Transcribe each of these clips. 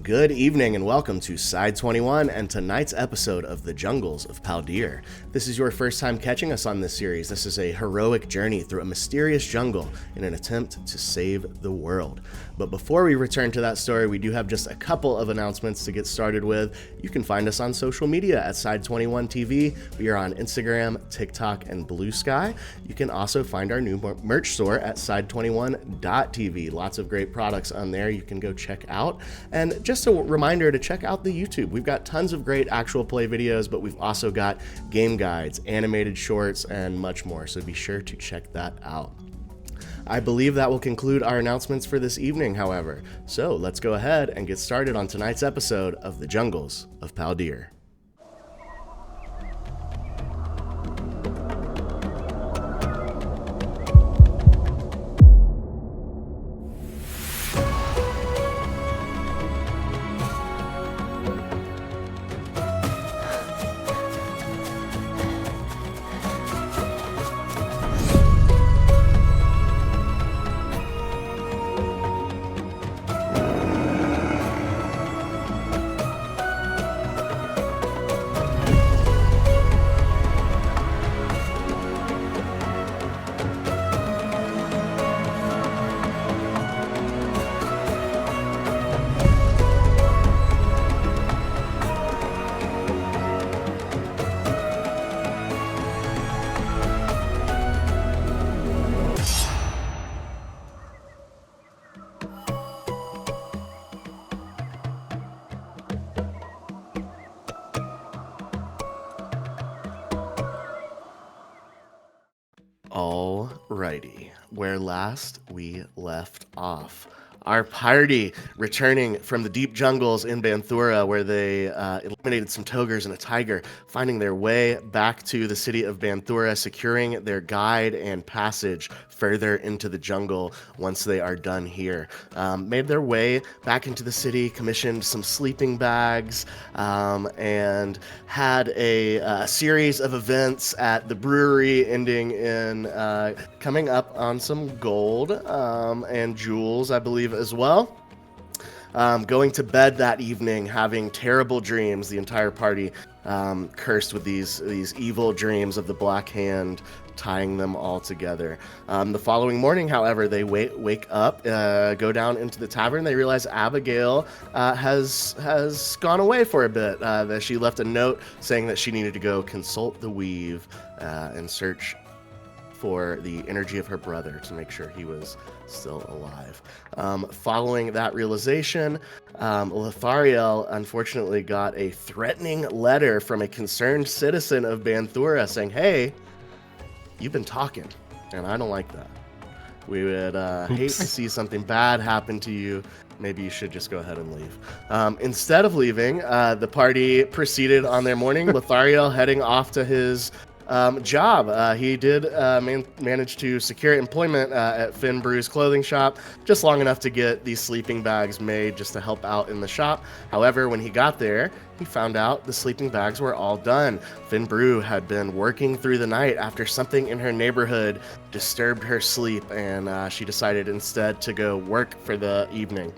Good evening and welcome to Side 21 and tonight's episode of The Jungles of Paldir. This is your first time catching us on this series. This is a heroic journey through a mysterious jungle in an attempt to save the world. But before we return to that story, we do have just a couple of announcements to get started with. You can find us on social media at Side 21 TV. We are on Instagram, TikTok, and Blue Sky. You can also find our new merch store at side21.tv. Lots of great products on there you can go check out. And just a reminder to check out the YouTube. We've got tons of great actual play videos, but we've also got game guides, animated shorts, and much more. So be sure to check that out. I believe that will conclude our announcements for this evening, however. So let's go ahead and get started on tonight's episode of The Jungles of Paldir. Alrighty, where last we left off. Our party returning from the deep jungles in Banthura, where they eliminated some Togers and a tiger, finding their way back to the city of Banthura, securing their guide and passage further into the jungle once they are done here. Made their way back into the city, commissioned some sleeping bags, and had a series of events at the brewery, ending in coming up on some gold and jewels, I believe, as well. Going to bed that evening, having terrible dreams, the entire party cursed with these evil dreams of the Black Hand, tying them all together. The following morning, however, they wake up, go down into the tavern. They realize Abigail has gone away for a bit. That she left a note saying that she needed to go consult the weave and search for the energy of her brother to make sure he was still alive. Following that realization, Lothariel unfortunately got a threatening letter from a concerned citizen of Banthura saying, "Hey, you've been talking, and I don't like that. We would hate to see something bad happen to you. Maybe you should just go ahead and leave." Instead of leaving, the party proceeded on their morning, Lothariel heading off to his job. He did manage to secure employment at Finn Brew's clothing shop, just long enough to get these sleeping bags made just to help out in the shop. However, when he got there, he found out the sleeping bags were all done. Finn Brew had been working through the night after something in her neighborhood disturbed her sleep, and she decided instead to go work for the evening.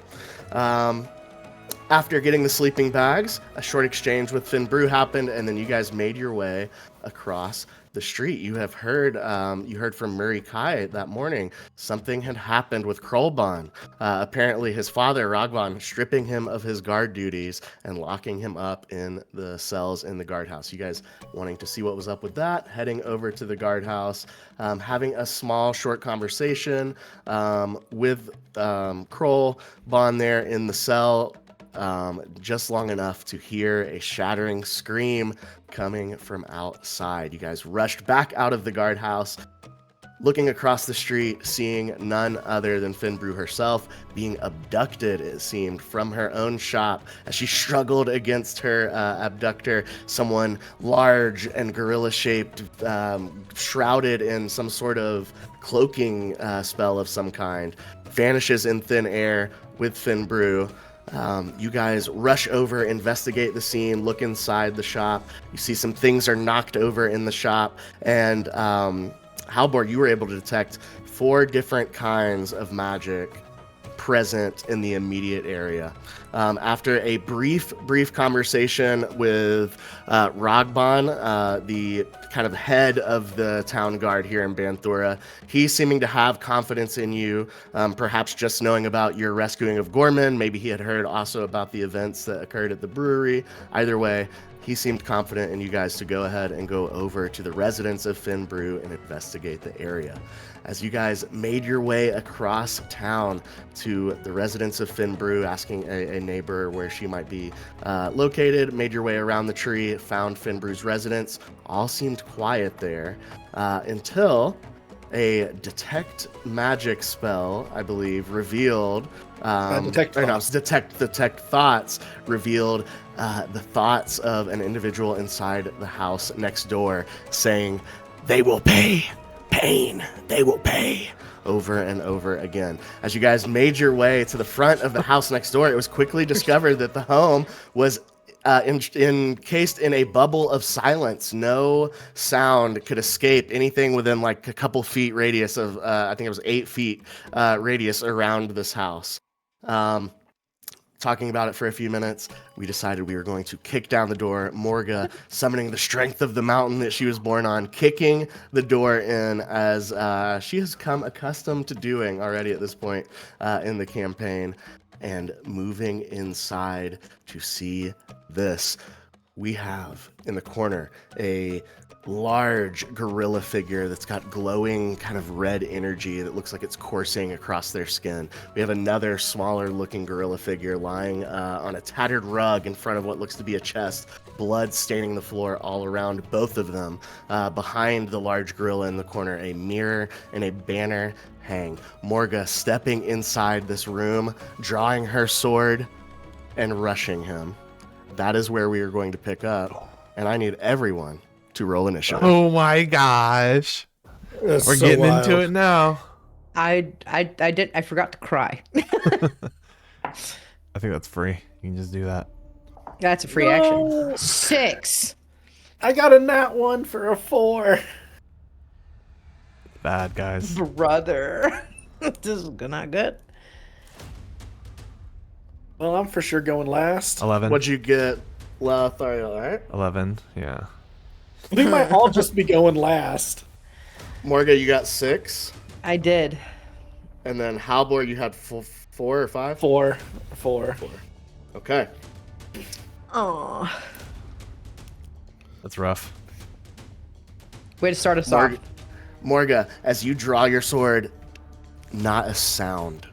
After getting the sleeping bags, a short exchange with Finn Brew happened, and then you guys made your way across the street. You heard from Murray Kai that morning. Something had happened with Krolban. Apparently his father, Ragvan, stripping him of his guard duties and locking him up in the cells in the guardhouse. You guys wanting to see what was up with that, heading over to the guardhouse, having a small, short conversation with Krolban there in the cell, just long enough to hear a shattering scream coming from outside. You guys rushed back out of the guardhouse, looking across the street, seeing none other than Finn Brew herself being abducted, it seemed, from her own shop as she struggled against her abductor, someone large and gorilla-shaped, shrouded in some sort of cloaking spell of some kind, vanishes in thin air with Finn Brew. You guys rush over, investigate the scene, look inside the shop. You see some things are knocked over in the shop, and Halbor, you were able to detect 4 different kinds of magic present in the immediate area. After a brief conversation with Rogban, the kind of head of the town guard here in Banthura, he seeming to have confidence in you, perhaps just knowing about your rescuing of Gorman. Maybe he had heard also about the events that occurred at the brewery. Either way, he seemed confident in you guys to go ahead and go over to the residence of Finbrew and investigate the area. As you guys made your way across town to the residence of Finbrew, asking a neighbor where she might be located, made your way around the tree, found Finbrew's residence. All seemed quiet there until a detect magic spell, I believe, revealed detect thoughts revealed the thoughts of an individual inside the house next door, saying, "They will pay, Bane, they will pay," over and over again. As you guys made your way to the front of the house next door, it was quickly discovered that the home was encased in a bubble of silence. No sound could escape anything within like a couple feet radius of, I think it was 8 feet radius around this house. Talking about it for a few minutes, we decided we were going to kick down the door. Morga, summoning the strength of the mountain that she was born on, kicking the door in as she has come accustomed to doing already at this point in the campaign, and moving inside to see this. We have in the corner a large gorilla figure that's got glowing kind of red energy that looks like it's coursing across their skin. We have another smaller looking gorilla figure lying on a tattered rug in front of what looks to be a chest, blood staining the floor all around both of them. Behind the large gorilla in the corner, a mirror and a banner hang. Morga stepping inside this room, drawing her sword and rushing him. That is where we are going to pick up, and I need everyone to roll initiative. Oh my gosh. That's We're so getting wild. into it now. I forgot to cry. I think that's free. You can just do that. That's a free action. 6. I got a nat 1 for a 4. Bad, guys. Brother. This is not good. Well, I'm for sure going last. 11. What'd you get, Lothario, all right? 11, yeah. We might all just be going last. Morga, you got 6. I did. And then Halbor, you had 4 or 5? 4. Okay. Oh. That's rough. Way to start us off. Morga, as you draw your sword, not a sound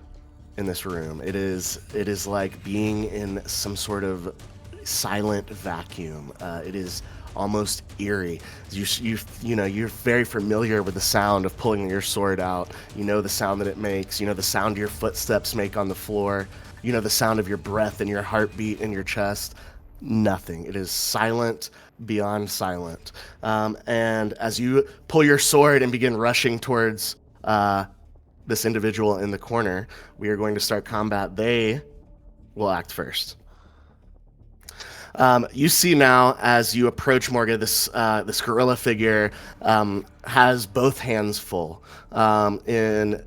in this room. It is like being in some sort of silent vacuum. It is almost eerie. You know you're very familiar with the sound of pulling your sword out. You know the sound that it makes. You know the sound your footsteps make on the floor. You know the sound of your breath and your heartbeat in your chest. Nothing. It is silent beyond silent. And as you pull your sword and begin rushing towards this individual in the corner, we are going to start combat. They will act first. You see now, as you approach Morga, this gorilla figure has both hands full. In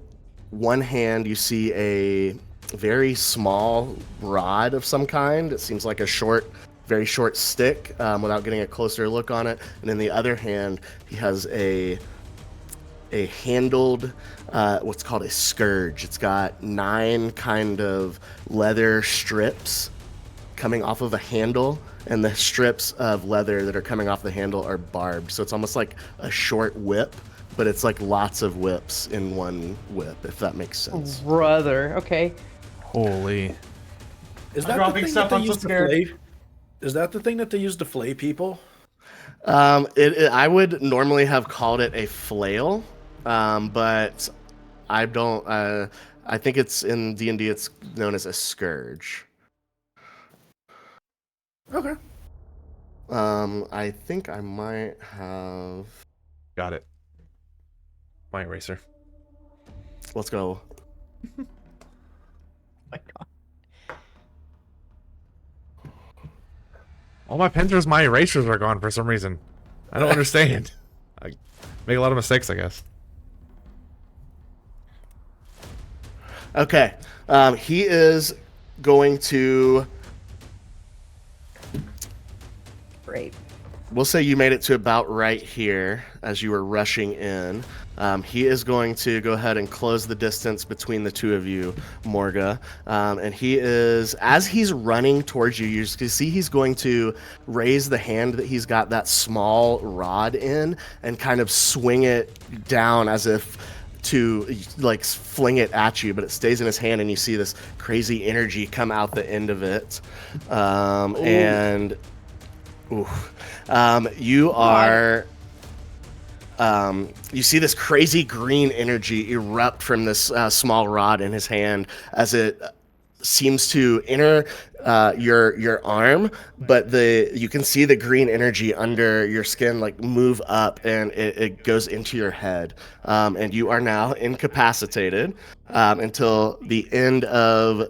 one hand, you see a very small rod of some kind. It seems like a very short stick, without getting a closer look on it. And in the other hand, he has a handled, what's called a scourge. It's got 9 kind of leather strips coming off of a handle, and the strips of leather that are coming off the handle are barbed. So it's almost like a short whip, but it's like lots of whips in one whip, if that makes sense. Brother. Okay. Holy. Is that dropping the thing stuff, that they I'm so use to scared. flay? Is that the thing that they use to flay people? I would normally have called it a flail, but I don't. I think it's in D&D. It's known as a scourge. Okay. I think I might have. Got it. My eraser. Let's go. My God. All my pens, my erasers are gone for some reason. I don't understand. I make a lot of mistakes, I guess. Okay. He is going to. Great. We'll say you made it to about right here as you were rushing in. He is going to go ahead and close the distance between the two of you, Morga. And he is, as he's running towards you, you can see he's going to raise the hand that he's got that small rod in and kind of swing it down as if to like fling it at you, but it stays in his hand, and you see this crazy energy come out the end of it. And ooh. You are. You see this crazy green energy erupt from this small rod in his hand as it seems to enter your arm, but you can see the green energy under your skin like move up, and it goes into your head, and you are now incapacitated until the end of,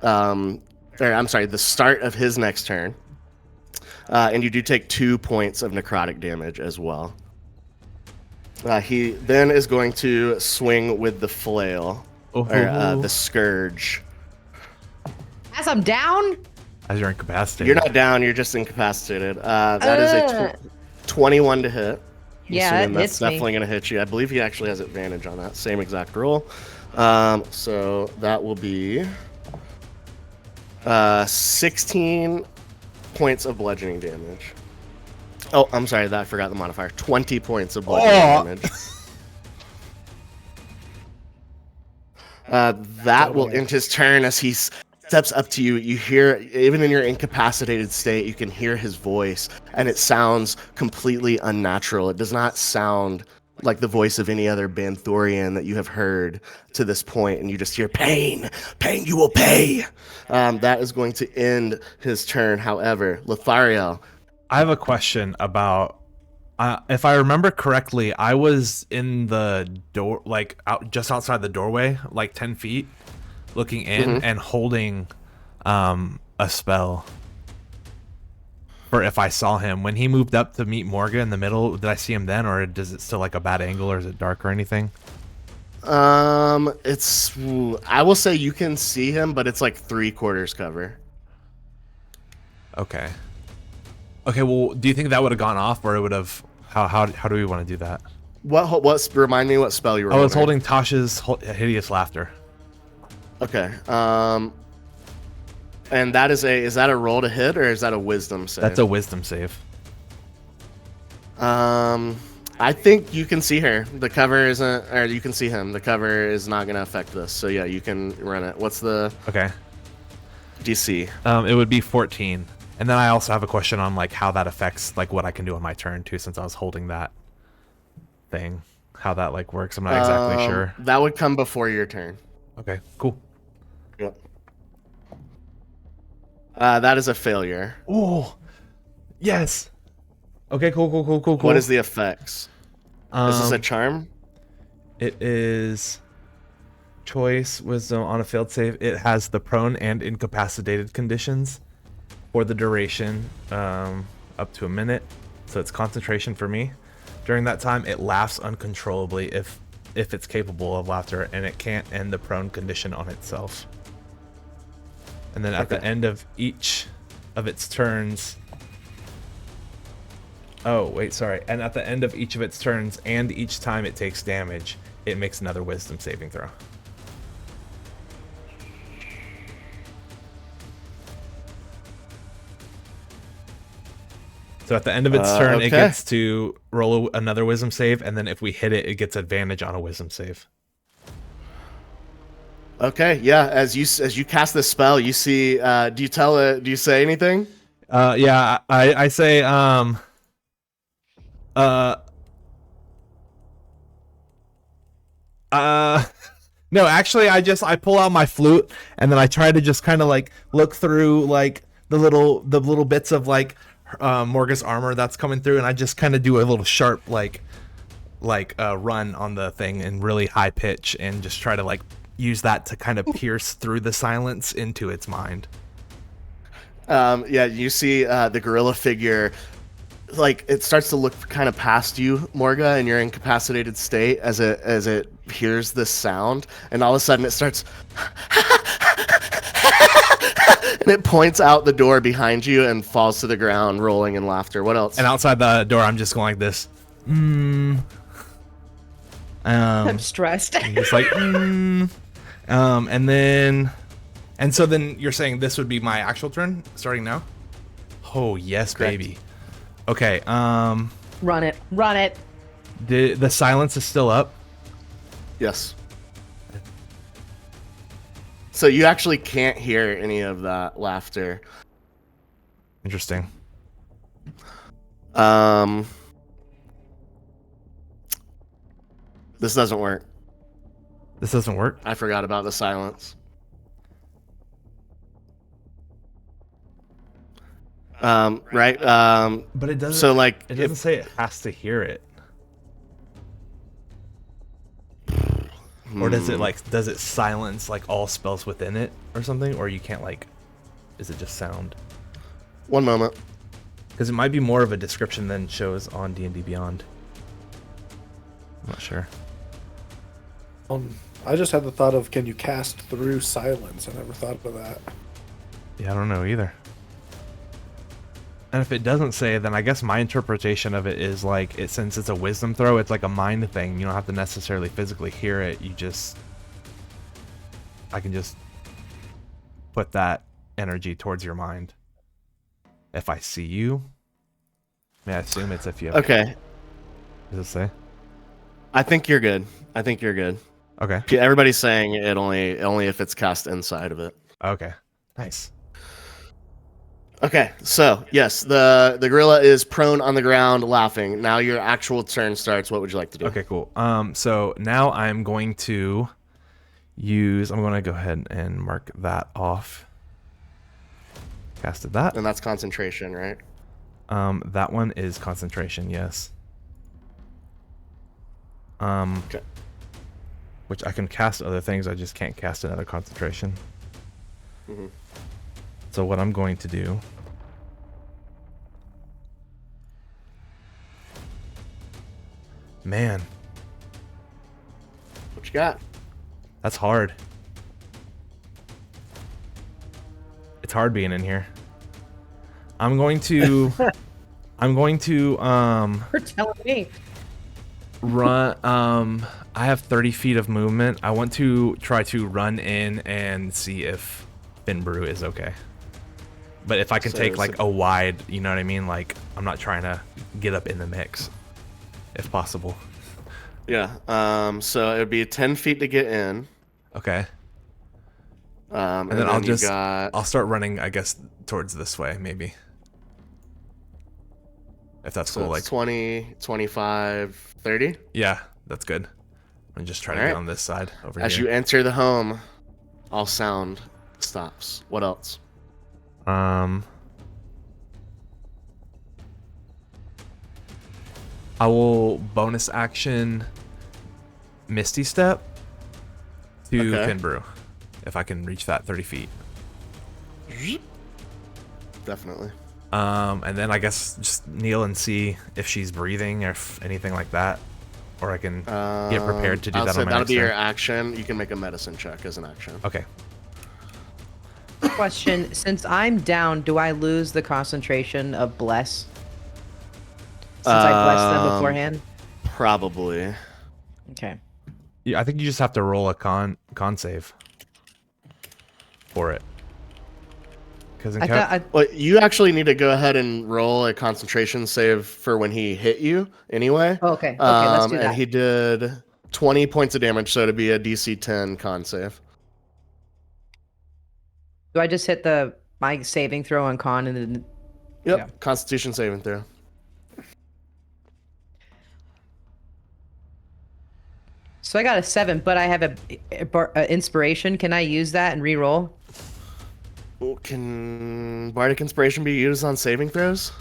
the start of his next turn. And you do take 2 points of necrotic damage as well. He then is going to swing with the flail, or the scourge. As I'm down? As you're incapacitated. You're not down, you're just incapacitated. That is a 21 to hit. Yeah, it that's hits me. definitely going to hit you. I believe he actually has advantage on that same exact roll. So that will be 16 points of bludgeoning damage. Oh, I'm sorry, I forgot the modifier. 20 points of bludgeoning damage. That will end his turn as he steps up to you. You hear, even in your incapacitated state, you can hear his voice, and it sounds completely unnatural. It does not sound like the voice of any other Banthorian that you have heard to this point, and you just hear, pain, pain, you will pay. That is going to end his turn. However, Lothario. I have a question about, if I remember correctly, I was in the door, like just outside the doorway, like 10 feet, looking in and holding a spell for if I saw him. When he moved up to meet Morga in the middle, did I see him then, or does it still like a bad angle, or is it dark or anything? I will say you can see him, but it's like 3/4 cover. Okay. Okay, well, do you think that would have gone off, or it would have, how do we want to do that? Remind me what spell you were I was holding. holding Tasha's Hideous Laughter. Okay. And that is that a roll to hit, or is that a wisdom save? That's a wisdom save. I think you can see her. The cover isn't, or you can see him. The cover is not going to affect this. So yeah, you can run it. What's the Okay. DC? It would be 14. And then I also have a question on like how that affects like what I can do on my turn too, since I was holding that thing. How that like works, I'm not exactly sure. That would come before your turn. Okay, cool. Yep. That is a failure. Oh, yes. Okay, cool. What is the effects? Is this a charm? It is choice, wisdom on a failed save. It has the prone and incapacitated conditions for the duration, up to a minute. So it's concentration for me. During that time, it laughs uncontrollably if it's capable of laughter, and it can't end the prone condition on itself. And then at the end of each of its turns, and at the end of each of its turns, and each time it takes damage, it makes another wisdom saving throw. So at the end of its turn, it gets to roll another wisdom save, and then if we hit it, it gets advantage on a wisdom save. Okay, yeah. As you cast this spell, you see. Do you tell it? Do you say anything? Yeah, I say no, actually, I pull out my flute, and then I try to just kind of like look through like the little bits of like Morga's armor that's coming through, and I just kind of do a little sharp like run on the thing in really high pitch, and just try to like use that to kind of pierce through the silence into its mind. Yeah, you see the gorilla figure, like it starts to look kind of past you, Morga, in your incapacitated state, as it hears this sound, and all of a sudden it starts, and it points out the door behind you and falls to the ground, rolling in laughter. What else? And outside the door, I'm just going like this. I'm stressed. Just like, and so then you're saying this would be my actual turn starting now? Oh yes, Correct. baby. Okay. Run it. Run it. The silence is still up. Yes. So you actually can't hear any of that laughter. Interesting. This doesn't work. This doesn't work. I forgot about the silence. Right. But it doesn't. So like, it doesn't say it has to hear it. Or does it does it silence like all spells within it or something? Or you can't like, is it just sound? One moment. Because it might be more of a description than shows on D&D Beyond. I'm not sure. I just had the thought of, can you cast through silence? I never thought of that. Yeah, I don't know either. And if it doesn't say, then I guess my interpretation of it is like, since it's a wisdom throw, it's like a mind thing. You don't have to necessarily physically hear it. I can just put that energy towards your mind. If I see you, I assume it's if you have. Okay. Does it say? I think you're good. I think you're good. Okay. Everybody's saying it only if it's cast inside of it. Okay. Nice. Okay, so yes, the gorilla is prone on the ground laughing. Now your actual turn starts. What would you like to do? Okay, cool. So now I'm going to go ahead and mark that off. Casted that. And that's concentration, right? That one is concentration, yes. Okay. Which I can cast other things, I just can't cast another concentration. Mm-hmm. So what I'm going to do Man, What you got? that's hard. It's hard being in here. I'm going to You're telling me. run. I have 30 feet of movement. I want to try to run in and see if Finbrew is okay. But if I can So take is like it- a wide, you know what I mean? Like, I'm not trying to get up in the mix, if possible. Yeah. So it would be 10 feet to get in. Okay. And And then I'll you just got... I'll start running, I guess, towards this way, maybe. If that's So cool, it's like 20, 25, 30. yeah, that's good. I'm just trying to Alright. get on this side over As here. you enter the home, all sound stops. What else? I will bonus action Misty Step to Okay. Finbrew, if I can reach that 30 feet. Definitely. And then I guess just kneel and see if she's breathing or if anything like that. Or I can get prepared to do I'll that say on my that'll next be your turn. action. You can make a medicine check as an action. Okay. Question: since I'm down, do I lose the concentration of bless? Since I blessed them beforehand. Probably. Okay. Yeah, I think you just have to roll a con save for it. Because in I thought Well, you actually need to go ahead and roll a concentration save for when he hit you anyway. Oh, okay. Okay, let's do And that. he did 20 points of damage, so it'd be a DC 10 con save. do I just hit my saving throw on con and then? Yep. Yeah. Constitution saving throw. So I got a 7, but I have a inspiration. Can I use that and re-roll? Can Bardic Inspiration be used on saving throws?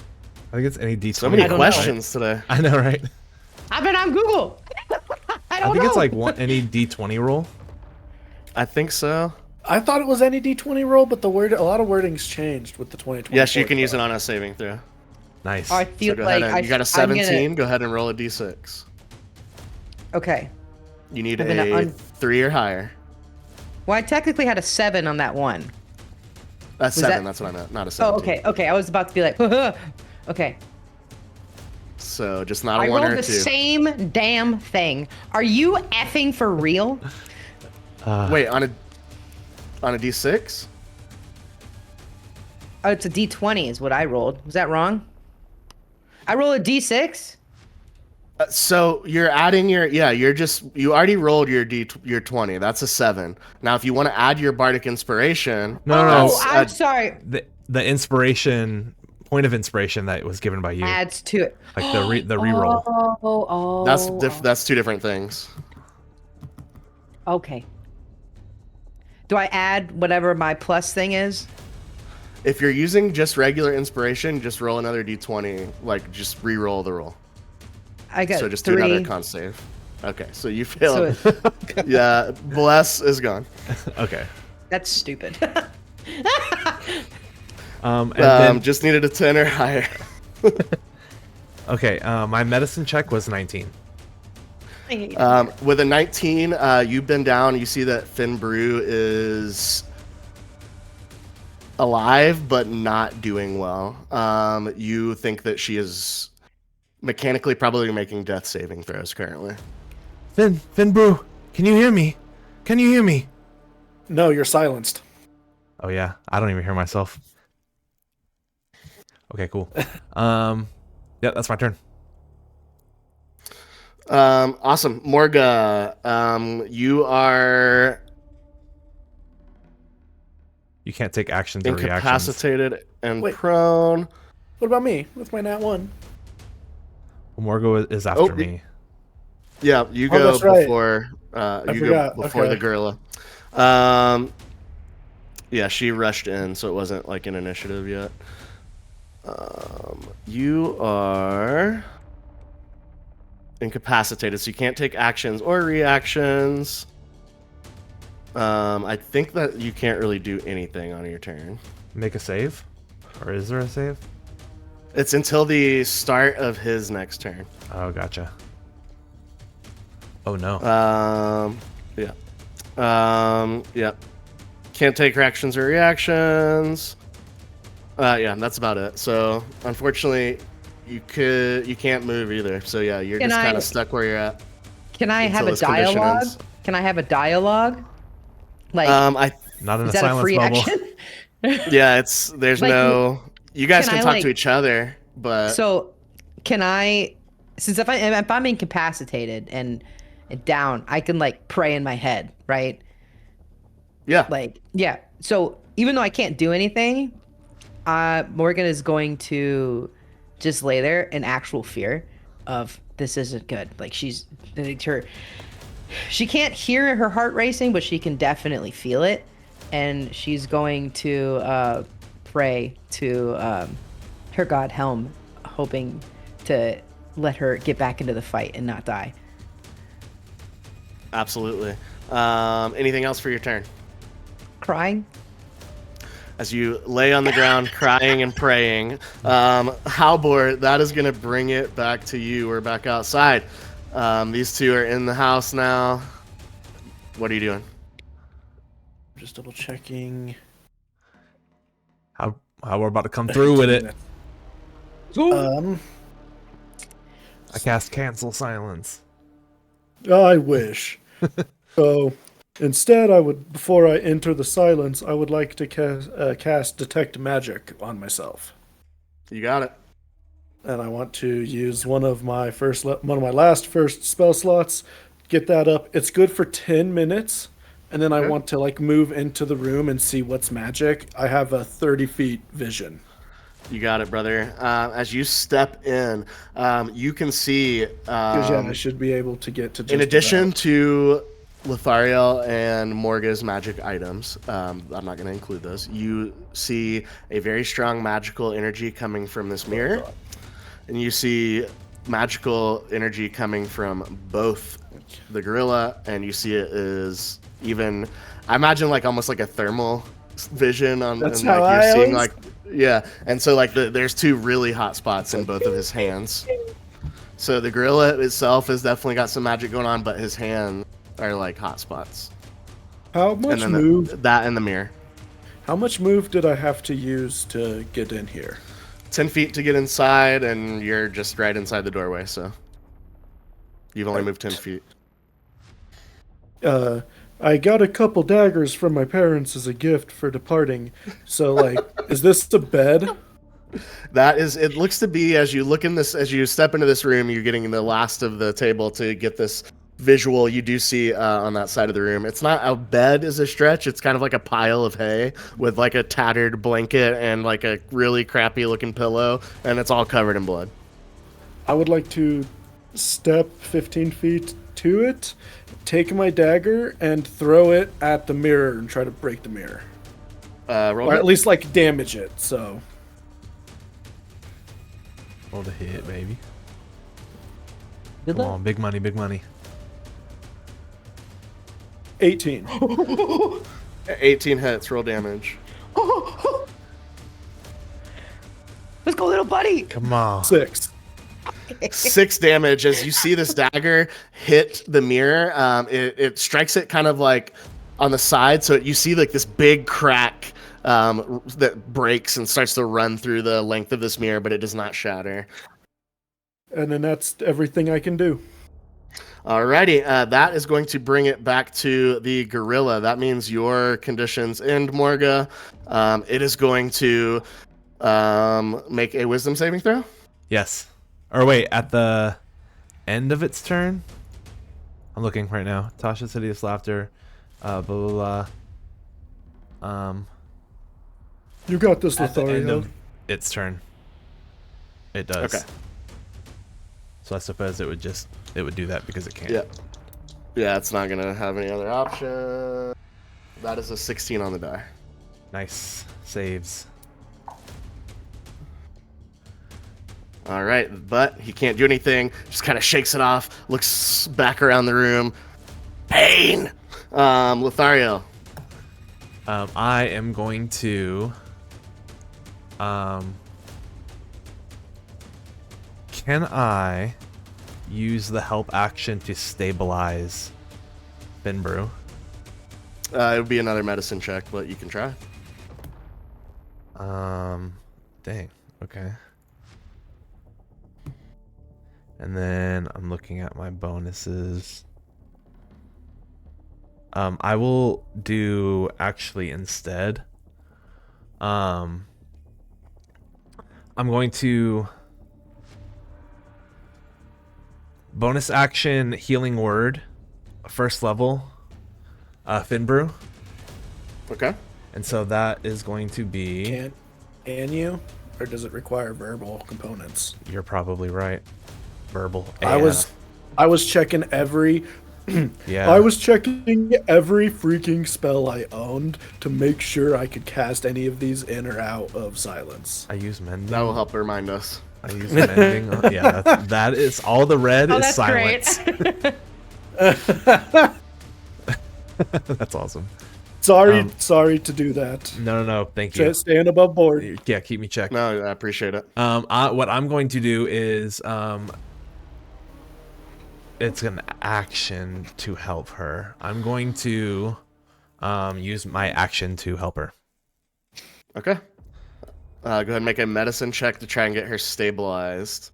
I think it's any D20. So many I don't know. questions today. I know, right? I've been on Google. I I don't think know. it's like any D20 roll. I think so. I thought it was any D20 roll, but a lot of wording's changed with the 2020. Yes, you can use it on a saving throw. Nice. I So feel go like ahead and, you got a I'm gonna- 17. Go ahead and roll a d6. Okay. You need I've been a 3 or higher. Well, I technically had a 7 on that one. That's Was 7. that- That's what I meant. Not a Oh, 17. okay. I was about to be like, okay. So just not I a 1 rolled or a the 2. same damn thing. Are you effing for real? Wait, on a D6? Oh, it's a D20 is what I rolled. Was that wrong? I roll a D6? So you're adding you already rolled your 20. That's a 7. Now if you want to add your bardic inspiration, No. Oh, I'm sorry. The inspiration point of inspiration that was given by you, Adds to it. like the reroll. that's 2 different things. Okay. Do I add whatever my plus thing is? If you're using just regular inspiration, just roll another D20, like just re-roll the roll. I got So just 3. do another con save. Okay, so you failed. So Yeah, bless is gone. Okay. that's stupid. And then, Just needed a 10 or higher. okay, my medicine check was 19. With a 19, you bend down. You see that Finbrew is alive, but not doing well. You think that she is mechanically probably making death saving throws currently. Finbrew, can you hear me? Can you hear me? No, you're silenced. Oh yeah, I don't even hear myself. Okay, cool. Yeah, that's my turn. Awesome. Morga, You can't take actions or reactions. incapacitated and Wait. prone. What about me? With my nat 1. Morgo is after Oh, me. Yeah, you Oh, go that's right. before forgot. before Okay. the gorilla. Yeah, she rushed in, so it wasn't like an initiative yet. You are incapacitated, so you can't take actions or reactions. I think that you can't really do anything on your turn. Make a save? Or is there a save? It's until the start of his next turn. Oh, gotcha. Oh no. Yeah. Yeah. Can't take actions or reactions. Yeah, that's about it. So unfortunately, you can't move either. So yeah, you're Can just I- kind of stuck where you're at. Can I have Until a this condition dialogue? ends. Can I have a dialogue? Like, Not in is a that a silence free bubble. action? Yeah, there's Like, no. You guys can can I, talk like- to each other, but So, can I? Since if I'm incapacitated and down, I can like pray in my head, right? yeah, Like, yeah. So even though I can't do anything, Morgan is going to just lay there in actual fear of this isn't good. Like she can't hear her heart racing, but she can definitely feel it, and she's going to pray to her god Helm, hoping to let her get back into the fight and not die. absolutely. Anything else for your turn? Crying. As you lay on the ground crying and praying. Halbor, that is going to bring it back to you. We're back outside. These two are in the house now. What are you doing? Just double checking. How we're about to come through with it. I cast cancel silence. I wish. So instead, before I enter the silence, I would like to cast detect magic on myself, You got it. and I want to use one of my last first spell slots. Get that up. It's good for 10 minutes, and then I Okay. want to like move into the room and see what's magic. I have a 30 feet vision. You got it, brother. As you step in, you can see. 'Cause, I should be able to get to. Just In addition about. to Lothariel and Morga's magic items, I'm not going to include those. You see a very strong magical energy coming from this mirror, and you see magical energy coming from both the gorilla, and you see it is even. I imagine like almost like a thermal vision on. That's and, how like, I you're seeing always- like yeah, and so like there's two really hot spots in both of his hands. So the gorilla itself has definitely got some magic going on, but his hand are like hot spots. How And much then move? that and the mirror. How much move did I have to use to get in here? 10 feet to get inside, and you're just right inside the doorway, so you've only moved 10 feet. I got a couple daggers from my parents as a gift for departing. So, like, is this a bed? That is, it looks to be, as you step into this room, you're getting the last of the table to get this visual. You do see on that side of the room, it's not a bed as a stretch, it's kind of like a pile of hay with like a tattered blanket and like a really crappy looking pillow, and it's all covered in blood. I would like to step 15 feet to it, take my dagger, and throw it at the mirror and try to break the mirror. Roll Or hit. at least, like, damage it, so... Roll the hit, baby. Good Come luck. on, big money, big money. 18. 18 hits, roll damage. Let's go, little buddy. Come on. 6. 6 damage as you see this dagger hit the mirror. It strikes it kind of like on the side, so you see like this big crack that breaks and starts to run through the length of this mirror, but it does not shatter. And then that's everything I can do. Alrighty, that is going to bring it back to the gorilla. That means your conditions end, Morga. It is going to make a wisdom saving throw. Yes. Or wait, at the end of its turn? I'm looking right now. Tasha's hideous laughter. Blah, blah, blah. You got this, At the end Lothario. of its turn. It does. Okay. So I suppose it would do that because it can. Yeah. Yeah, it's not going to have any other option. That is a 16 on the die. Nice. Saves. All right, but he can't do anything. Just kind of shakes it off, looks back around the room. Bane! Lothario. I am going to can I use the help action to stabilize Finbrew? It would be another medicine check, but you can try. Dang. Okay. And then I'm looking at my bonuses. I will do actually instead. I'm going to bonus action healing word, first level, Finbrew. Okay. And so that is going to be. Can you? Or does it require verbal components? You're probably right. Verbal. I was checking every Yeah. I was checking every freaking spell I owned to make sure I could cast any of these in or out of silence. I use mending. That will help remind us. I use mending. Yeah, that is all the red Oh, is that's silence. great. That's awesome. Sorry to do that. No. Thank you. Just stand above board. Yeah, keep me checked. No, I appreciate it. What I'm going to do is it's an action to help her. I'm going to use my action to help her. Okay. Go ahead and make a medicine check to try and get her stabilized.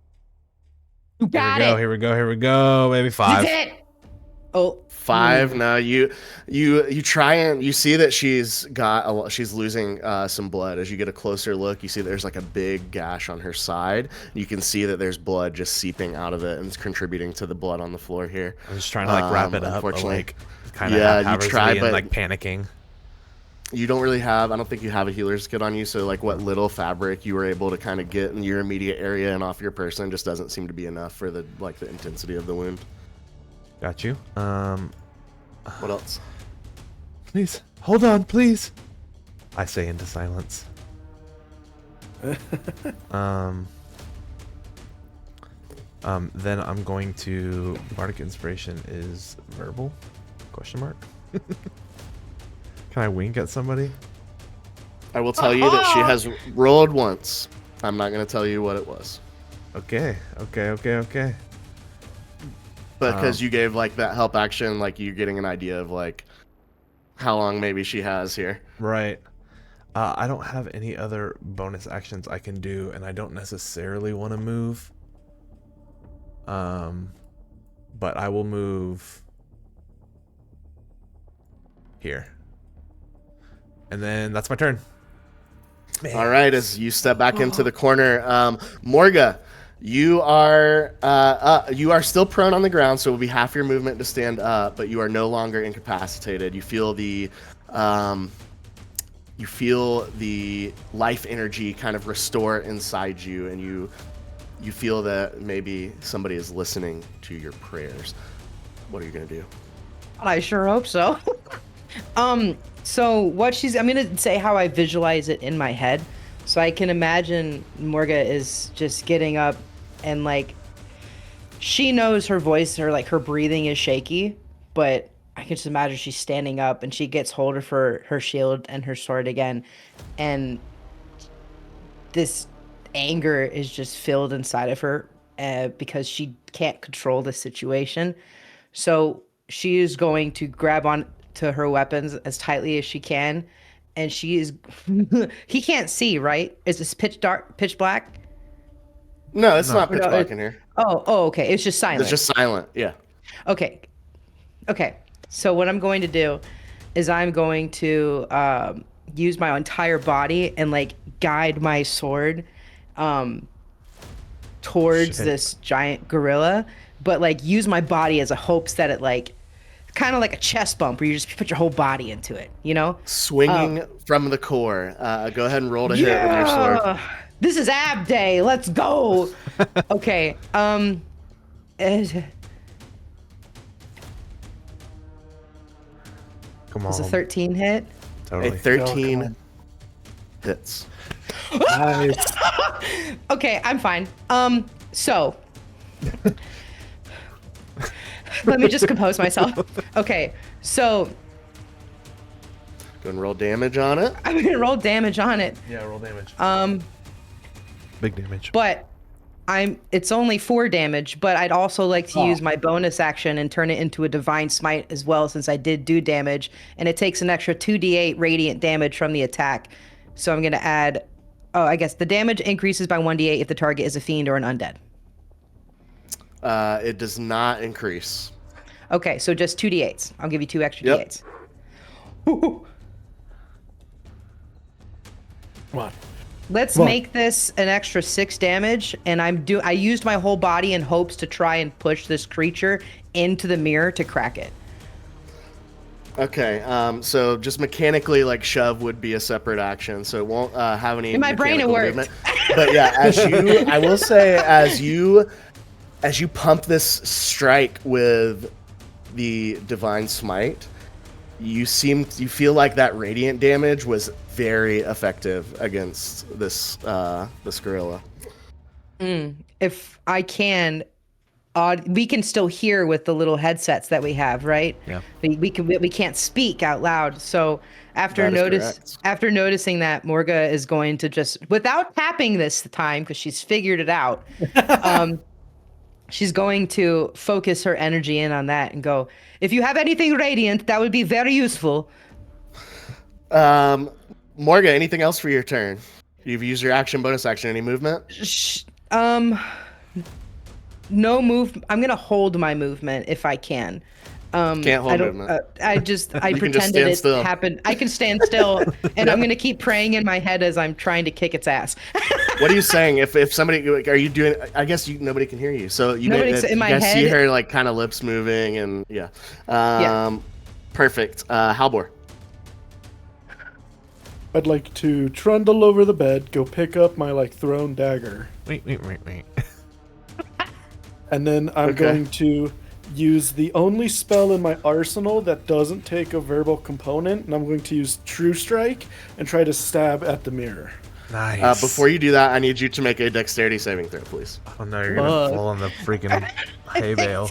You got it. Here we go. Maybe 5. You did it. Oh. 5. No, you try and you see that she's losing some blood. As you get a closer look, you see there's like a big gash on her side. You can see that there's blood just seeping out of it and it's contributing to the blood on the floor here. I'm just trying to like wrap it up, but unfortunately. like kind of Yeah, you try, and but like panicking. you don't really have, I don't think you have a healer's kit on you, so like what little fabric you were able to kind of get in your immediate area and off your person just doesn't seem to be enough for the intensity of the wound. Got you. What else? Please hold on, please. I say into silence. Then I'm going to bardic inspiration is verbal? Question mark. Can I wink at somebody? I will tell you that she has rolled once. I'm not going to tell you what it was. Okay. because you gave like that help action, like you're getting an idea of like how long maybe she has here. Right. I don't have any other bonus actions I can do, and I don't necessarily want to move. But I will move here. And then that's my turn. All right, as you step back into the corner, Morga, you are still prone on the ground, so it will be half your movement to stand up, but you are no longer incapacitated. You feel the life energy kind of restore inside you, and you feel that maybe somebody is listening to your prayers. What are you gonna do? I sure hope so. So I'm gonna say how I visualize it in my head. So I can imagine Morga is just getting up and like she knows her voice or like her breathing is shaky, but I can just imagine she's standing up and she gets hold of her shield and her sword again, and this anger is just filled inside of her because she can't control the situation. So she is going to grab on to her weapons as tightly as she can, and she is he can't see, right? Is this pitch black? No, it's not pitch black in here. Oh, okay. It's just silent. It's just silent. Yeah. Okay. So what I'm going to do is I'm going to use my entire body and like guide my sword towards this giant gorilla, but like use my body as a hopes that it like kind of like a chest bump where you just put your whole body into it, you know? Swinging from the core. Go ahead and roll to hit with your sword. This is ab day. Let's go. Okay. Come on. Does a 13 hit? Totally. A 13 hits. Nice. Okay, I'm fine. So let me just compose myself. Okay, so Go and roll damage on it. I'm gonna roll damage on it. Yeah, roll damage. Big damage. But it's only 4 damage, but I'd also like to use my bonus action and turn it into a divine smite as well, since I did do damage, and it takes an extra 2d8 radiant damage from the attack. So I'm gonna add, I guess the damage increases by 1d8 if the target is a fiend or an undead. It does not increase. Okay, so just 2d8s. I'll give you 2 extra Yep. d8s. Come on. Let's make this an extra 6 damage, and I used my whole body in hopes to try and push this creature into the mirror to crack it. Okay, so just mechanically, like shove would be a separate action, so it won't have any. In my brain, it worked. Movement. But yeah, I will say, as you pump this strike with the divine smite, you feel like that radiant damage was very effective against this gorilla. If I can, we can still hear with the little headsets that we have, right? Yeah. We can't speak out loud. So after That is noticing that, Morga is going to just, without tapping this time because she's figured it out, she's going to focus her energy in on that and go, if you have anything radiant, that would be very useful. Morga, anything else for your turn? You've used your action, bonus action. Any movement? No move. I'm gonna hold my movement if I can. Can't hold movement. I pretended it still. happened. I can stand still, and I'm gonna keep praying in my head as I'm trying to kick its ass. What are you saying? If somebody, are you doing? I guess nobody can hear you. So you guys see her like kind of lips moving and yeah. Perfect. Halbor. I'd like to trundle over the bed, go pick up my like thrown dagger, Wait. and then I'm going to use the only spell in my arsenal that doesn't take a verbal component, and I'm going to use True Strike and try to stab at the mirror. Nice. Before you do that, I need you to make a dexterity saving throw, please. Oh no, you're gonna fall on the freaking hay bale.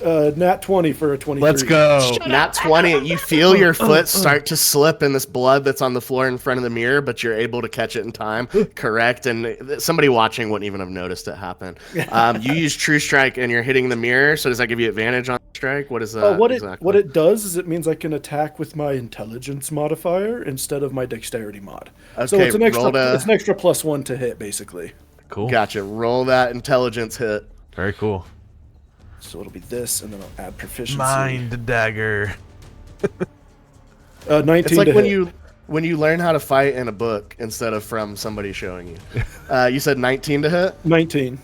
Nat 20 for a 23. Let's go. Nat 20, you feel your foot start to slip in this blood that's on the floor in front of the mirror, but you're able to catch it in time. Correct. And somebody watching wouldn't even have noticed it happen. You use True Strike and you're hitting the mirror, so does that give you advantage on strike? What is that exactly? What it does is it means I can attack with my intelligence modifier instead of my dexterity mod. So Okay, it's an extra +1 to hit, basically. Cool. Gotcha. Roll that intelligence hit. Very cool. So it'll be this, and then I'll add proficiency. Mind dagger. 19 It's like to when hit. you learn how to fight in a book instead of from somebody showing you. You said 19 to hit? 19.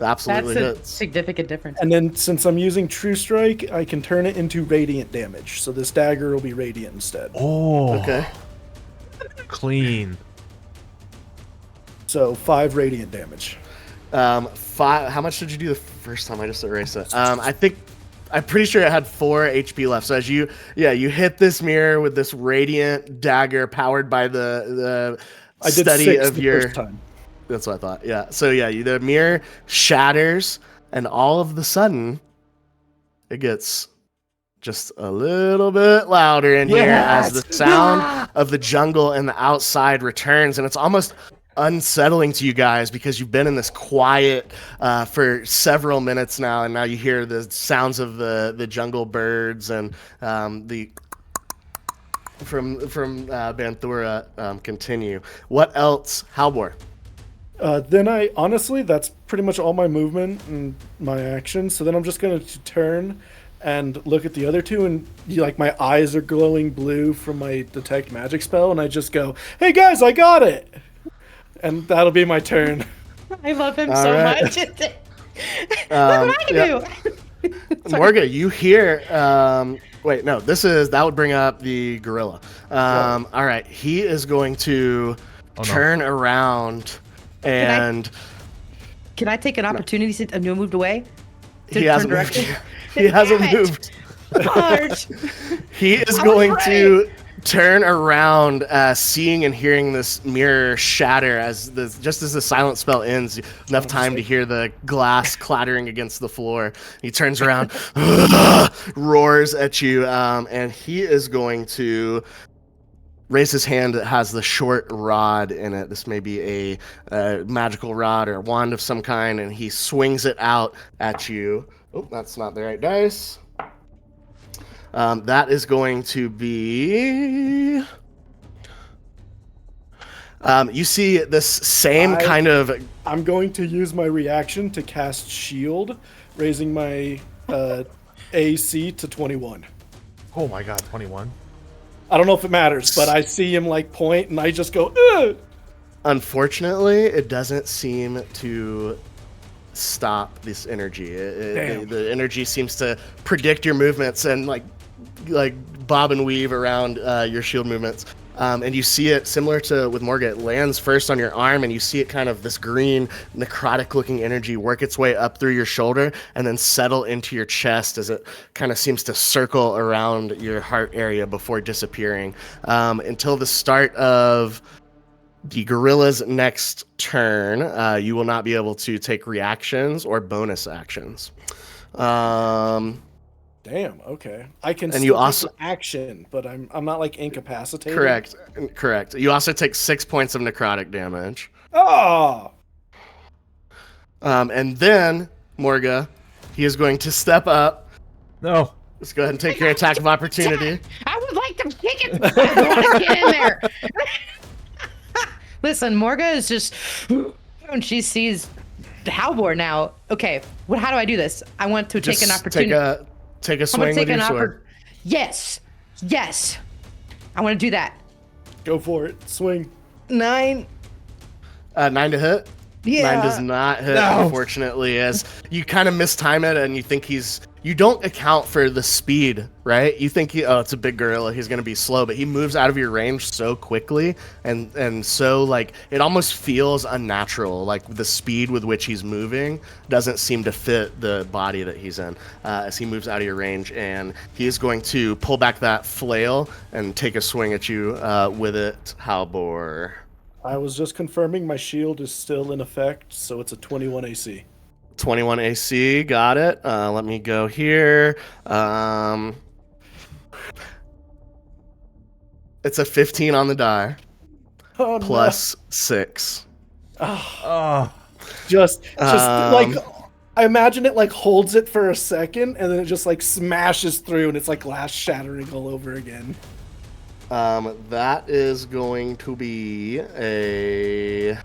Absolutely That's a hits. significant difference. And then since I'm using True Strike, I can turn it into radiant damage. So this dagger will be radiant instead. Oh. Okay. Clean. So 5 radiant damage. 5. How much did you do the first time? I just erased it. I'm pretty sure it had 4 HP left. So as you hit this mirror with this radiant dagger powered by the I did study 6 of the your. first time. That's what I thought. Yeah. So yeah, the mirror shatters, and all of the sudden, it gets just a little bit louder in here as the sound of the jungle and the outside returns, and it's almost unsettling to you guys because you've been in this quiet for several minutes now, and now you hear the sounds of the jungle birds and the from Banthura continue. What else, Halbor? Then that's pretty much all my movement and my action. So then I'm just going to turn and look at the other two, and my eyes are glowing blue from my detect magic spell, and I just go, "Hey guys, I got it!" And that'll be my turn. I love him All so right. much. Look what I can do. Morga, you hear wait, no, that would bring up the gorilla. All right, he is going to turn around and Can I take an opportunity since I've moved away? he hasn't moved. He hasn't Damn it. moved. Marge. He is I was going right. to turn around, seeing and hearing this mirror shatter just as the silent spell ends. Enough time to hear the glass clattering against the floor. He turns around, roars at you, and he is going to raise his hand that has the short rod in it. This may be a magical rod or a wand of some kind, and he swings it out at you. Oh, that's not the right dice. That is going to be. You see this same kind of. I'm going to use my reaction to cast Shield, raising my AC to 21. Oh my god, 21. I don't know if it matters, but I see him point, and I just go, ugh! Unfortunately, it doesn't seem to stop this energy. The energy seems to predict your movements and like bob and weave around your shield movements. And you see it similar to with Morga. It lands first on your arm, and you see it kind of this green, necrotic-looking energy work its way up through your shoulder and then settle into your chest as it kind of seems to circle around your heart area before disappearing. Until the start of the gorilla's next turn, you will not be able to take reactions or bonus actions. Damn. Okay. I can. And still you take also an action, but I'm not incapacitated. Correct. You also take 6 points of necrotic damage. Oh. And then Morga, he is going to step up. No. Let's go ahead and take your attack of opportunity. I would like to kick it. I want to get in there. Listen, Morga is just, and she sees Halbor now. Okay, how do I do this? I want to take an opportunity. Take a swing with your sword. Yes. I want to do that. Go for it. Swing. 9. 9 to hit. Yeah. 9 does not hit, unfortunately, as you kind of mistime it, and you think you don't account for the speed, right? You think it's a big gorilla, he's going to be slow, but he moves out of your range so quickly, and so, it almost feels unnatural. The speed with which he's moving doesn't seem to fit the body that he's in, as he moves out of your range, and he is going to pull back that flail and take a swing at you with it, Halbor. I was just confirming my shield is still in effect, so it's a 21 AC. 21 AC, got it. Let me go here. It's a 15 on the die, Oh plus 6. Oh, Just like Um, I imagine it like holds it for a second and then it just like smashes through and it's like glass shattering all over again. That is going to be a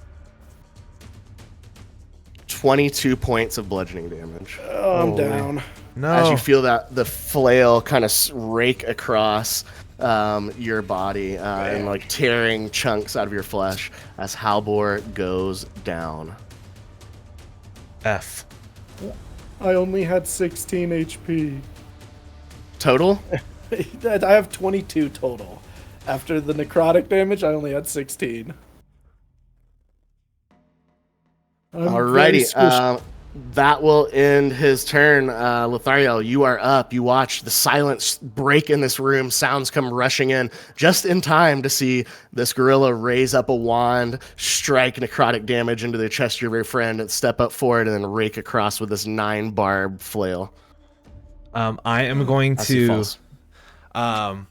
22 points of bludgeoning damage. Oh, I'm holy- down. no. As you feel that the flail kind of rake across your body and like tearing chunks out of your flesh as Halbor goes down. F. I only had 16 HP. Total? I have 22 total. After the necrotic damage, I only had 16. I'm very Alrighty. squished. That will end his turn. Lothario, you are up. You watch the silence break in this room. Sounds come rushing in just in time to see this gorilla raise up a wand, strike necrotic damage into the chest of your friend, and step up forward and then rake across with this 9-barb flail. I am going As he to. falls. I'm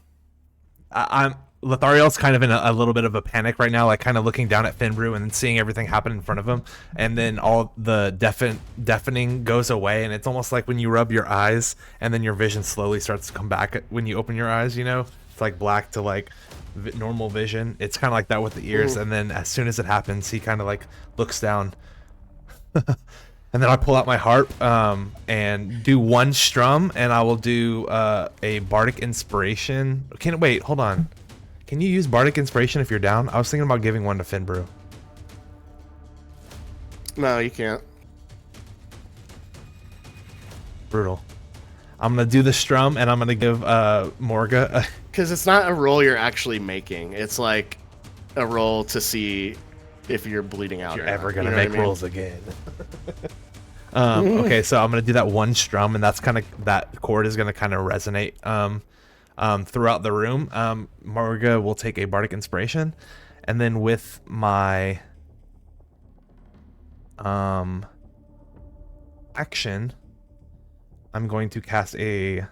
Lothariel's kind of in a little bit of a panic right now, like kind of looking down at Finbrew and seeing everything happen in front of him, and then all the deafening goes away, and it's almost like when you rub your eyes and then your vision slowly starts to come back when you open your eyes. You know, it's like black to like normal vision. It's kind of like that with the ears, and then as soon as it happens, he kind of like looks down. And then I pull out my harp and do one strum, and I will do a bardic inspiration. Wait, hold on. Can you use bardic inspiration if you're down? I was thinking about giving one to Finbrew. No, you can't. Brutal. I'm gonna do the strum, and I'm gonna give Morga. Because it's not a roll you're actually making. It's like a roll to see if you're bleeding out. You're or ever not. gonna You know make what I mean? rolls again. Okay, so I'm gonna do that one strum, and that's kind of that chord is gonna kind of resonate throughout the room. Morga will take a bardic inspiration, and then with my action, I'm going to cast a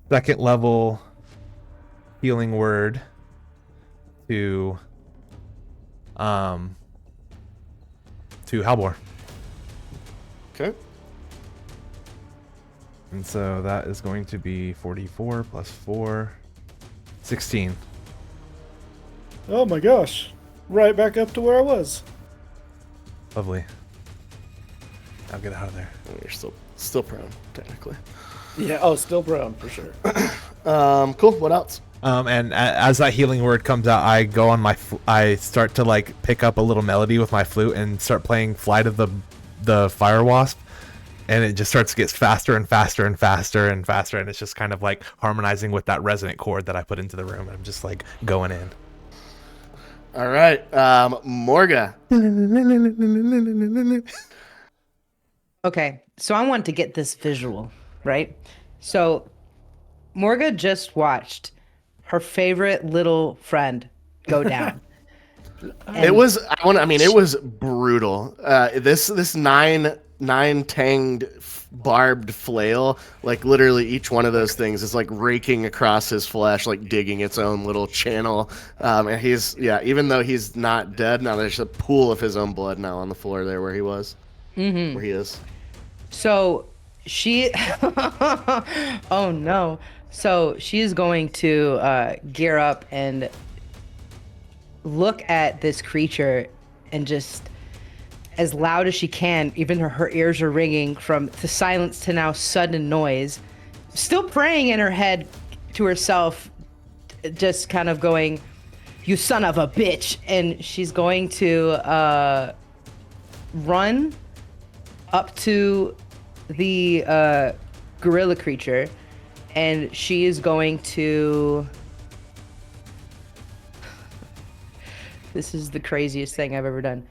second level healing word to Halbor. Okay. And so that is going to be 44 plus 4, 16. Oh my gosh. Right back up to where I was. Lovely. I'll get out of there. You're still prone, technically. Yeah, oh, still brown for sure. Cool. What else? And as that healing word comes out, I go on my I start to like pick up a little melody with my flute and start playing Flight of the Fire Wasp, and it just starts to get faster and faster and faster and faster, and it's just kind of like harmonizing with that resonant chord that I put into the room. I'm just like going in. All right, Morga. Okay, so I want to get this visual, right? So Morga just watched her favorite little friend go down. It was. It was brutal. This nine tanged barbed flail, like literally each one of those things is like raking across his flesh, like digging its own little channel. And he's even though he's not dead now, there's a pool of his own blood now on the floor there where he was, where he is. So she, oh no. So she's going to gear up and look at this creature and just as loud as she can, even her ears are ringing from the silence to now sudden noise, still praying in her head to herself, just kind of going, "You son of a bitch." And she's going to run up to the gorilla creature, and she is going to... This is the craziest thing I've ever done.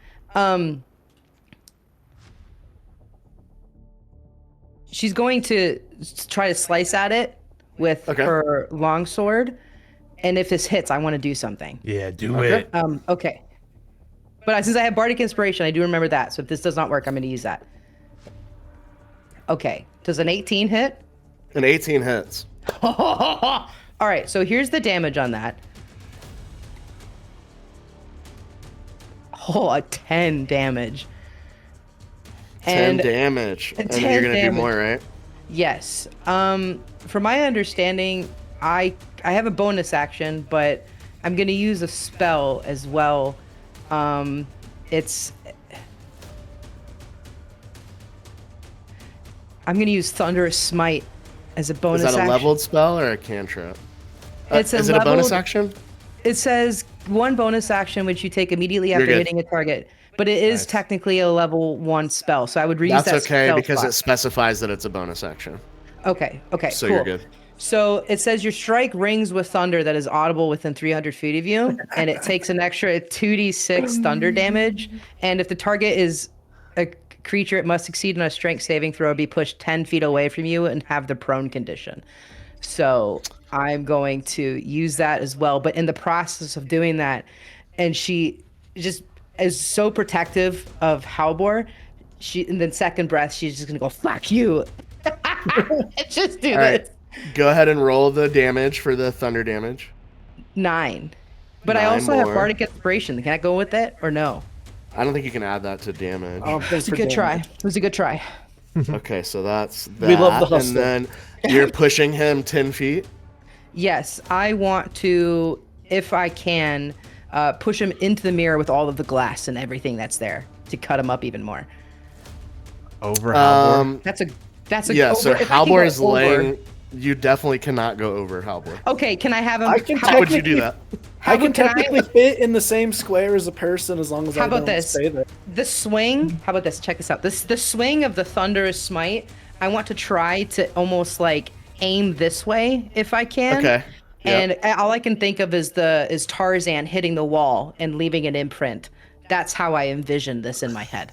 She's going to try to slice at it with her longsword, and if this hits, I want to do something. Yeah, do it. Okay. But since I have Bardic Inspiration, I do remember that. So if this does not work, I'm going to use that. Okay. Does an 18 hit? An 18 hits. All right. So here's the damage on that. Oh, a 10 damage. 10 damage. And you're going to do more, right? Yes. From my understanding, I have a bonus action, but I'm going to use a spell as well. It's... I'm going to use Thunderous Smite as a bonus action. Is that a leveled spell or a cantrip? Is it a bonus action? It says one bonus action which you take immediately after hitting a target, but it is technically a level 1 spell, so I would reuse that That's okay spell because slot. it specifies that it's a bonus action. Okay, So cool. you're good. So it says your strike rings with thunder that is audible within 300 feet of you, and it takes an extra 2d6 thunder damage, and if the target is a creature, it must succeed on a strength saving throw, be pushed 10 feet away from you, and have the prone condition. So I'm going to use that as well. But in the process of doing that, and she just is so protective of Halbor, in the second breath, she's just going to go, fuck you. Just do this. Right. Go ahead and roll the damage for the thunder damage. 9. But I also have Bardic Inspiration. Can I go with it or no? I don't think you can add that to damage. It's a good try. It was a good try. Okay, so that's that. We love the hustle. And then you're pushing him 10 feet? Yes, I want to, if I can, push him into the mirror with all of the glass and everything that's there to cut him up even more. Over Halbor? That's a yeah, so Halbor is over. laying. You definitely cannot go over Halbor. Okay, can I have him? How would you do that? I can technically fit in the same square as a person as long as I don't stay there. The swing, how about this? Check this out. The swing of the Thunderous Smite, I want to try to almost like aim this way if I can. Okay. And all I can think of is Tarzan hitting the wall and leaving an imprint. That's how I envision this in my head.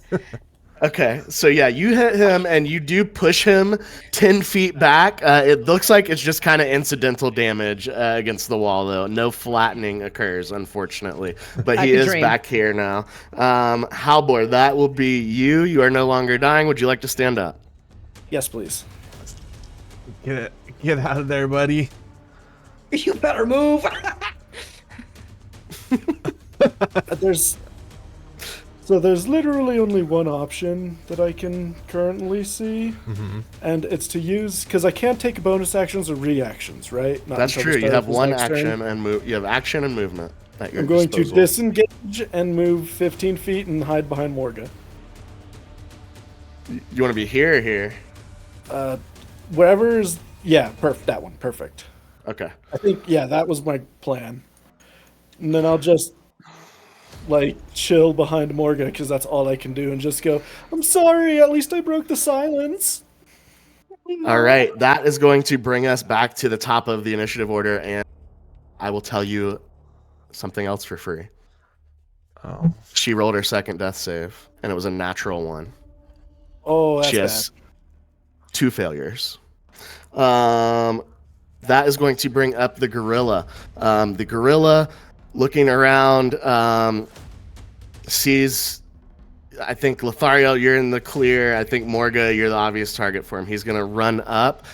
Okay, so yeah, you hit him and you do push him 10 feet back. It looks like it's just kind of incidental damage against the wall, though. No flattening occurs, unfortunately. But he is back here now. Halbor, that will be you. You are no longer dying. Would you like to stand up? Yes, please. Get out of there, buddy. You better move. There's literally only one option that I can currently see, and it's to use, because I can't take bonus actions or reactions, right? That's true. You have one action and move. You have action and movement at your I'm going disposal. to disengage and move 15 feet and hide behind Morga. You want to be here or here? Wherever is, that one, perfect. Okay. I think, that was my plan. And then I'll just chill behind Morga because that's all I can do and just go, I'm sorry, at least I broke the silence. All right, that is going to bring us back to the top of the initiative order, and I will tell you something else for free. Oh. She rolled her second death save, and it was a natural one. Oh, that's she has 2 failures. That is going to bring up the gorilla. The gorilla, looking around, sees, I think, Lothario, you're in the clear. I think Morga, you're the obvious target for him. He's going to run up.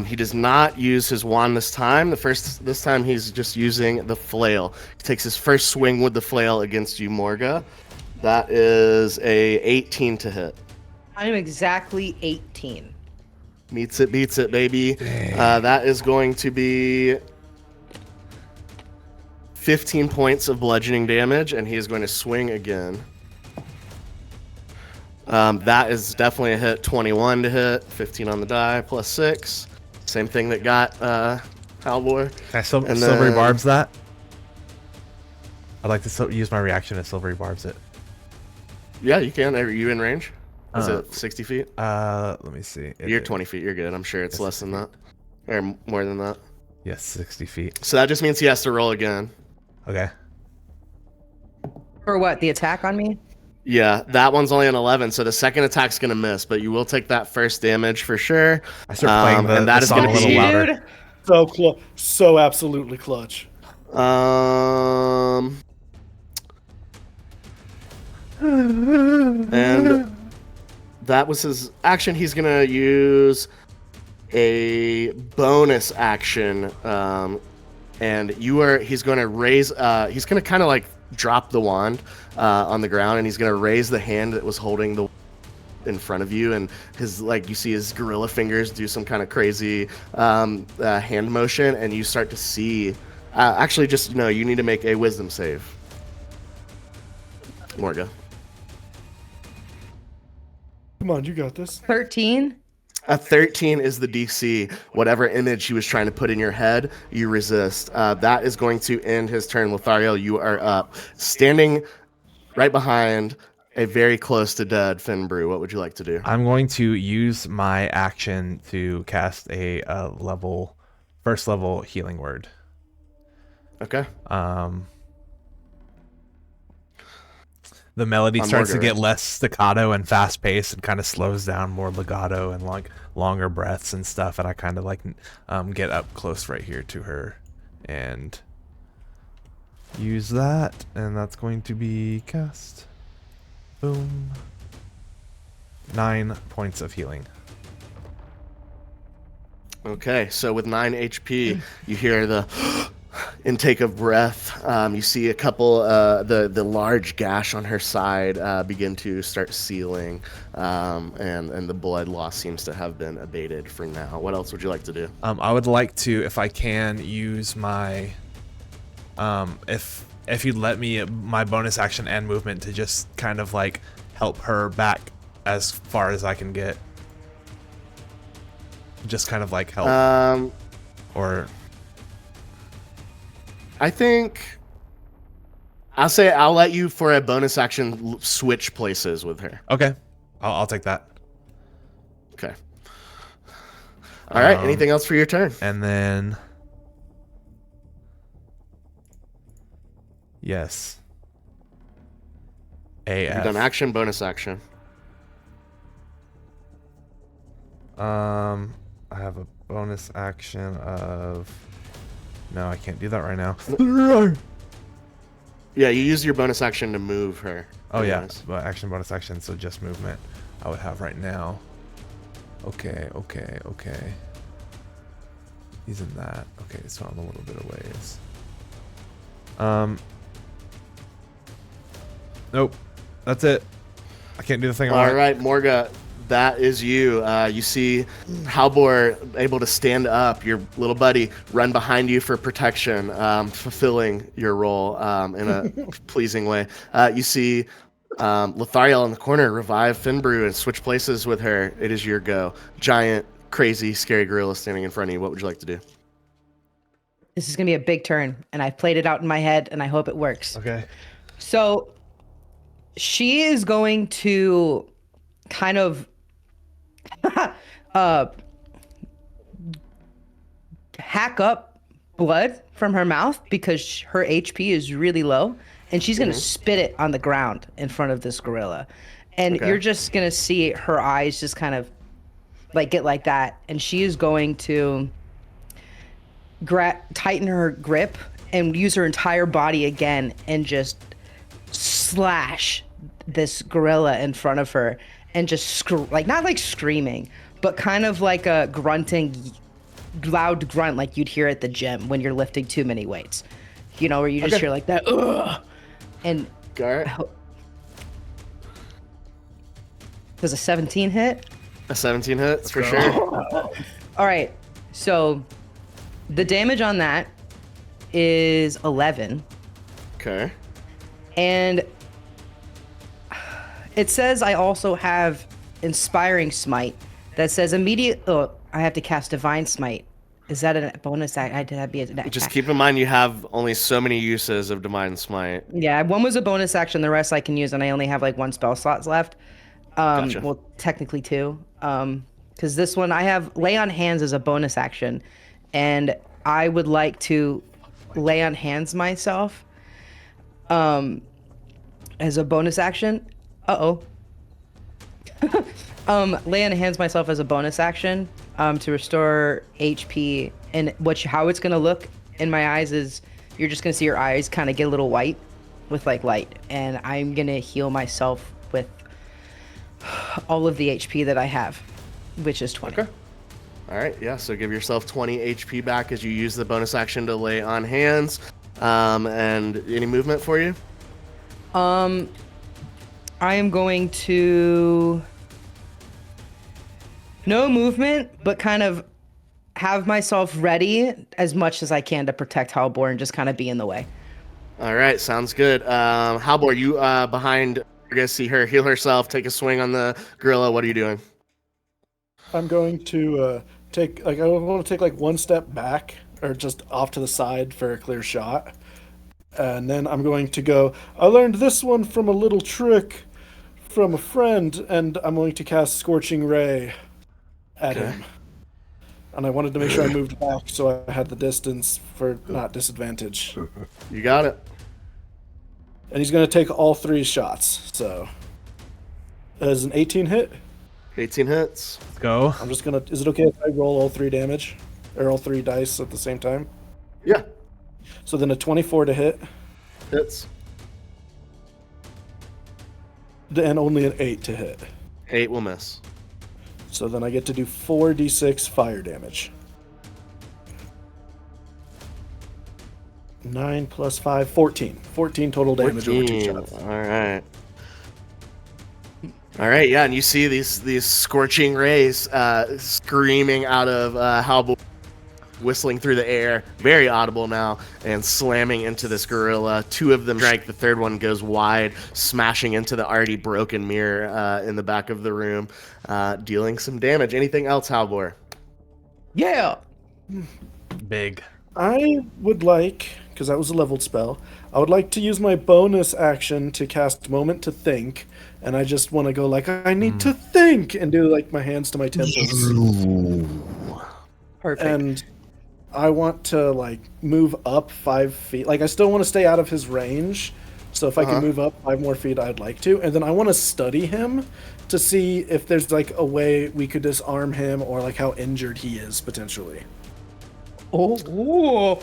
He does not use his wand this time. This time he's just using the flail. He takes his first swing with the flail against you, Morga. That is a 18 to hit. I'm exactly 18. Meets it, beats it, baby. That is going to be 15 points of bludgeoning damage, and he is going to swing again. That is definitely a hit. 21 to hit, 15 on the die, plus 6. Same thing that got Halbor. Can I silvery barbs that? I'd like to use my reaction to silvery barbs it. Yeah, you can. Are you in range? Is it 60 feet? Let me see. You're 20 feet. You're good. I'm sure it's less than that. Or more than that. Yes, 60 feet. So that just means he has to roll again. Okay. For what? The attack on me? Yeah, that one's only an 11, so the second attack's going to miss, but you will take that first damage for sure. I start playing and that is song going a to little be louder. So close. So absolutely clutch. And that was his action. He's gonna use a bonus action, and he's gonna raise. He's gonna kind of like drop the wand on the ground, and he's gonna raise the hand that was holding the in front of you, and you see his gorilla fingers do some kind of crazy hand motion, and you start to see. Actually, just you need to make a wisdom save. Morga. Come on, you got this. 13. A 13 is the DC. Whatever image he was trying to put in your head, you resist. That is going to end his turn. Lothario, you are up. Standing right behind a very close to dead Finbrew. What would you like to do? I'm going to use my action to cast a first level healing word. Okay. The melody starts to Morgan, get less staccato and fast paced and kind of slows down, more legato and longer breaths and stuff. And I kind of get up close right here to her and use that. And that's going to be cast. Boom. 9 points of healing. Okay, so with 9 HP, you hear the intake of breath. You see a couple, the large gash on her side begin to start sealing, and the blood loss seems to have been abated for now. What else would you like to do? I would like to, if I can, use my, if you'd let me, my bonus action and movement to just kind of like help her back as far as I can get. Just kind of like help. Or I think I'll let you for a bonus action switch places with her. okay, I'll take that. Okay. All right. Anything else for your turn? And then yes. AF. You've done action, bonus action. I have a bonus action of. No, I can't do that right now. Yeah, you use your bonus action to move her. Oh yeah, Anyways. but action, bonus action, so just movement. I would have right now. Okay. He's in that. Okay, so I'm a little bit of ways. Nope. That's it. I can't do the thing. All right, Morga, that is you. You see Halbor able to stand up. Your little buddy run behind you for protection, fulfilling your role in a pleasing way. You see Lothariel in the corner revive Finbrew and switch places with her. It is your go. Giant, crazy, scary gorilla standing in front of you. What would you like to do? This is going to be a big turn, and I've played it out in my head, and I hope it works. Okay. So she is going to kind of hack up blood from her mouth because her HP is really low, and she's going to spit it on the ground in front of this gorilla. And you're just going to see her eyes just kind of like get like that, and she is going to tighten her grip and use her entire body again and just slash this gorilla in front of her and just not like screaming, but kind of like a grunting, loud grunt like you'd hear at the gym when you're lifting too many weights. You know, where you just hear like that, ugh. And does a 17 hit? A 17 hits for sure. All right, so the damage on that is 11. Okay. And it says I also have Inspiring Smite that says immediate. Oh, I have to cast Divine Smite. Is that a bonus? That'd be a Just keep in mind you have only so many uses of Divine Smite. Yeah, one was a bonus action. The rest I can use, and I only have like 1 spell slots left. Gotcha. Well, technically 2. Because this one I have Lay on Hands as a bonus action, and I would like to Lay on Hands myself. As a bonus action. Lay on hands myself as a bonus action to restore HP. And how it's going to look in my eyes is you're just going to see your eyes kind of get a little white with like light, and I'm gonna heal myself with all of the HP that I have, which is 20. Okay. All right, yeah, so give yourself 20 HP back as you use the bonus action to lay on hands. And any movement for you? I am going to no movement, but kind of have myself ready as much as I can to protect Halbor and just kind of be in the way. All right, sounds good. Halbor, you behind, you're going to see her heal herself, take a swing on the gorilla. What are you doing? I'm going to I want to take like one step back or just off to the side for a clear shot. And then I'm going to go, I learned this one from a little trick from a friend, and I'm going to cast Scorching Ray at him. And I wanted to make sure I moved back so I had the distance for not disadvantage. You got it. And he's going to take all 3 shots, so. As an 18 hit? 18 hits. Let's go. I'm just going to, is it okay if I roll all 3 damage? Or all 3 dice at the same time? Yeah, So then a 24 to hit, hits. and only an 8 to hit. 8 will miss. So then I get to do 4d6 fire damage. 9 plus 5, 14. 14 total damage over 2 shots. All right. All right, yeah, and you see these scorching rays screaming out of Halbor, whistling through the air, very audible now, and slamming into this gorilla. 2 of them strike, the third one goes wide, smashing into the already broken mirror in the back of the room, dealing some damage. Anything else, Halbor? Yeah. Big. I would like, because that was a leveled spell, I would like to use my bonus action to cast Moment to Think, and I just want to go like, I need to think, and do like my hands to my temples. Perfect. And I want to like move up 5 feet. Like I still want to stay out of his range. So if I can move up 5 more feet, I'd like to. And then I want to study him to see if there's like a way we could disarm him or like how injured he is potentially. Oh.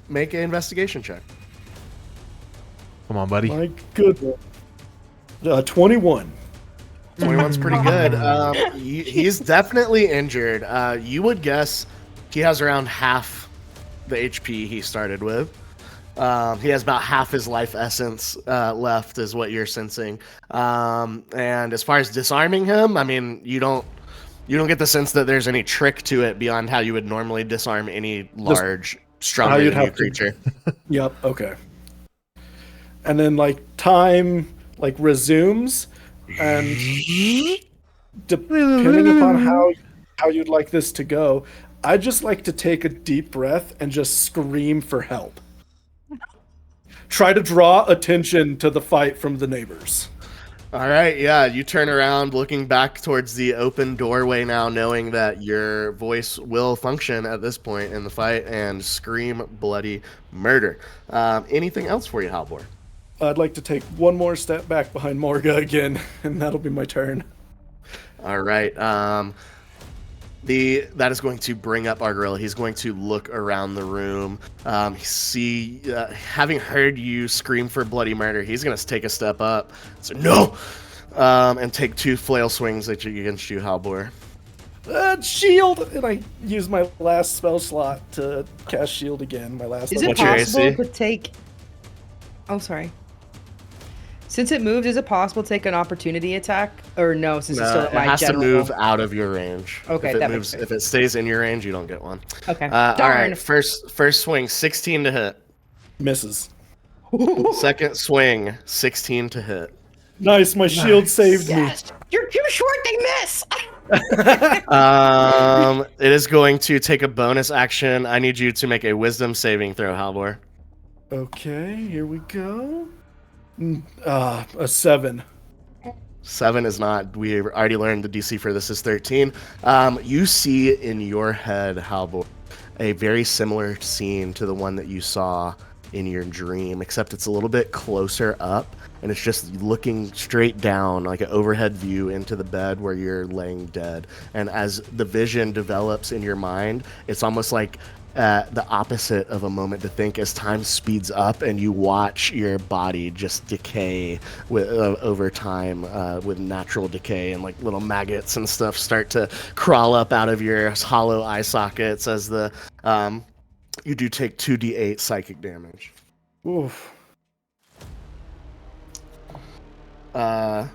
Make an investigation check. Come on, buddy. My goodness. 21. 21's pretty good. He's definitely injured. You would guess he has around half the HP he started with. He has about half his life essence left, is what you're sensing. And as far as disarming him, I mean, you don't get the sense that there's any trick to it beyond how you would normally disarm any large, stronger than you creature. Yep. Okay. And then like time like resumes, and depending upon how you'd like this to go, I'd just like to take a deep breath and just scream for help. Try to draw attention to the fight from the neighbors. All right, yeah, you turn around looking back towards the open doorway now, knowing that your voice will function at this point in the fight, and scream bloody murder. Anything else for you, Halbor? I'd like to take one more step back behind Morga again, and that'll be my turn. All right. That is going to bring up our gorilla. He's going to look around the room. Having heard you scream for bloody murder, he's going to take a step up. So no, and take 2 flail swings against you, Halbor. Shield, and I use my last spell slot to cast shield again. My last. Is it What's your possible AC? to take? Oh, sorry. Since it moved, is it possible to take an opportunity attack? Or no, since it's still at It my has general... to move out of your range. Okay, if it that moves, makes sense. if it stays in your range, you don't get one. Okay. All Darn. right, first swing, 16 to hit. Misses. Second swing, 16 to hit. Nice, my shield saved me. Yes. You're too short, they miss! It is going to take a bonus action. I need you to make a wisdom saving throw, Halbor. Okay, here we go. A 7. 7 is not. We already learned the DC for this is 13. You see in your head, Halbor, a very similar scene to the one that you saw in your dream, except it's a little bit closer up, and it's just looking straight down, like an overhead view into the bed where you're laying dead. And as the vision develops in your mind, it's almost like the opposite of a moment to think as time speeds up and you watch your body just decay over time with natural decay, and like little maggots and stuff start to crawl up out of your hollow eye sockets as the you do take 2d8 psychic damage. Oof. That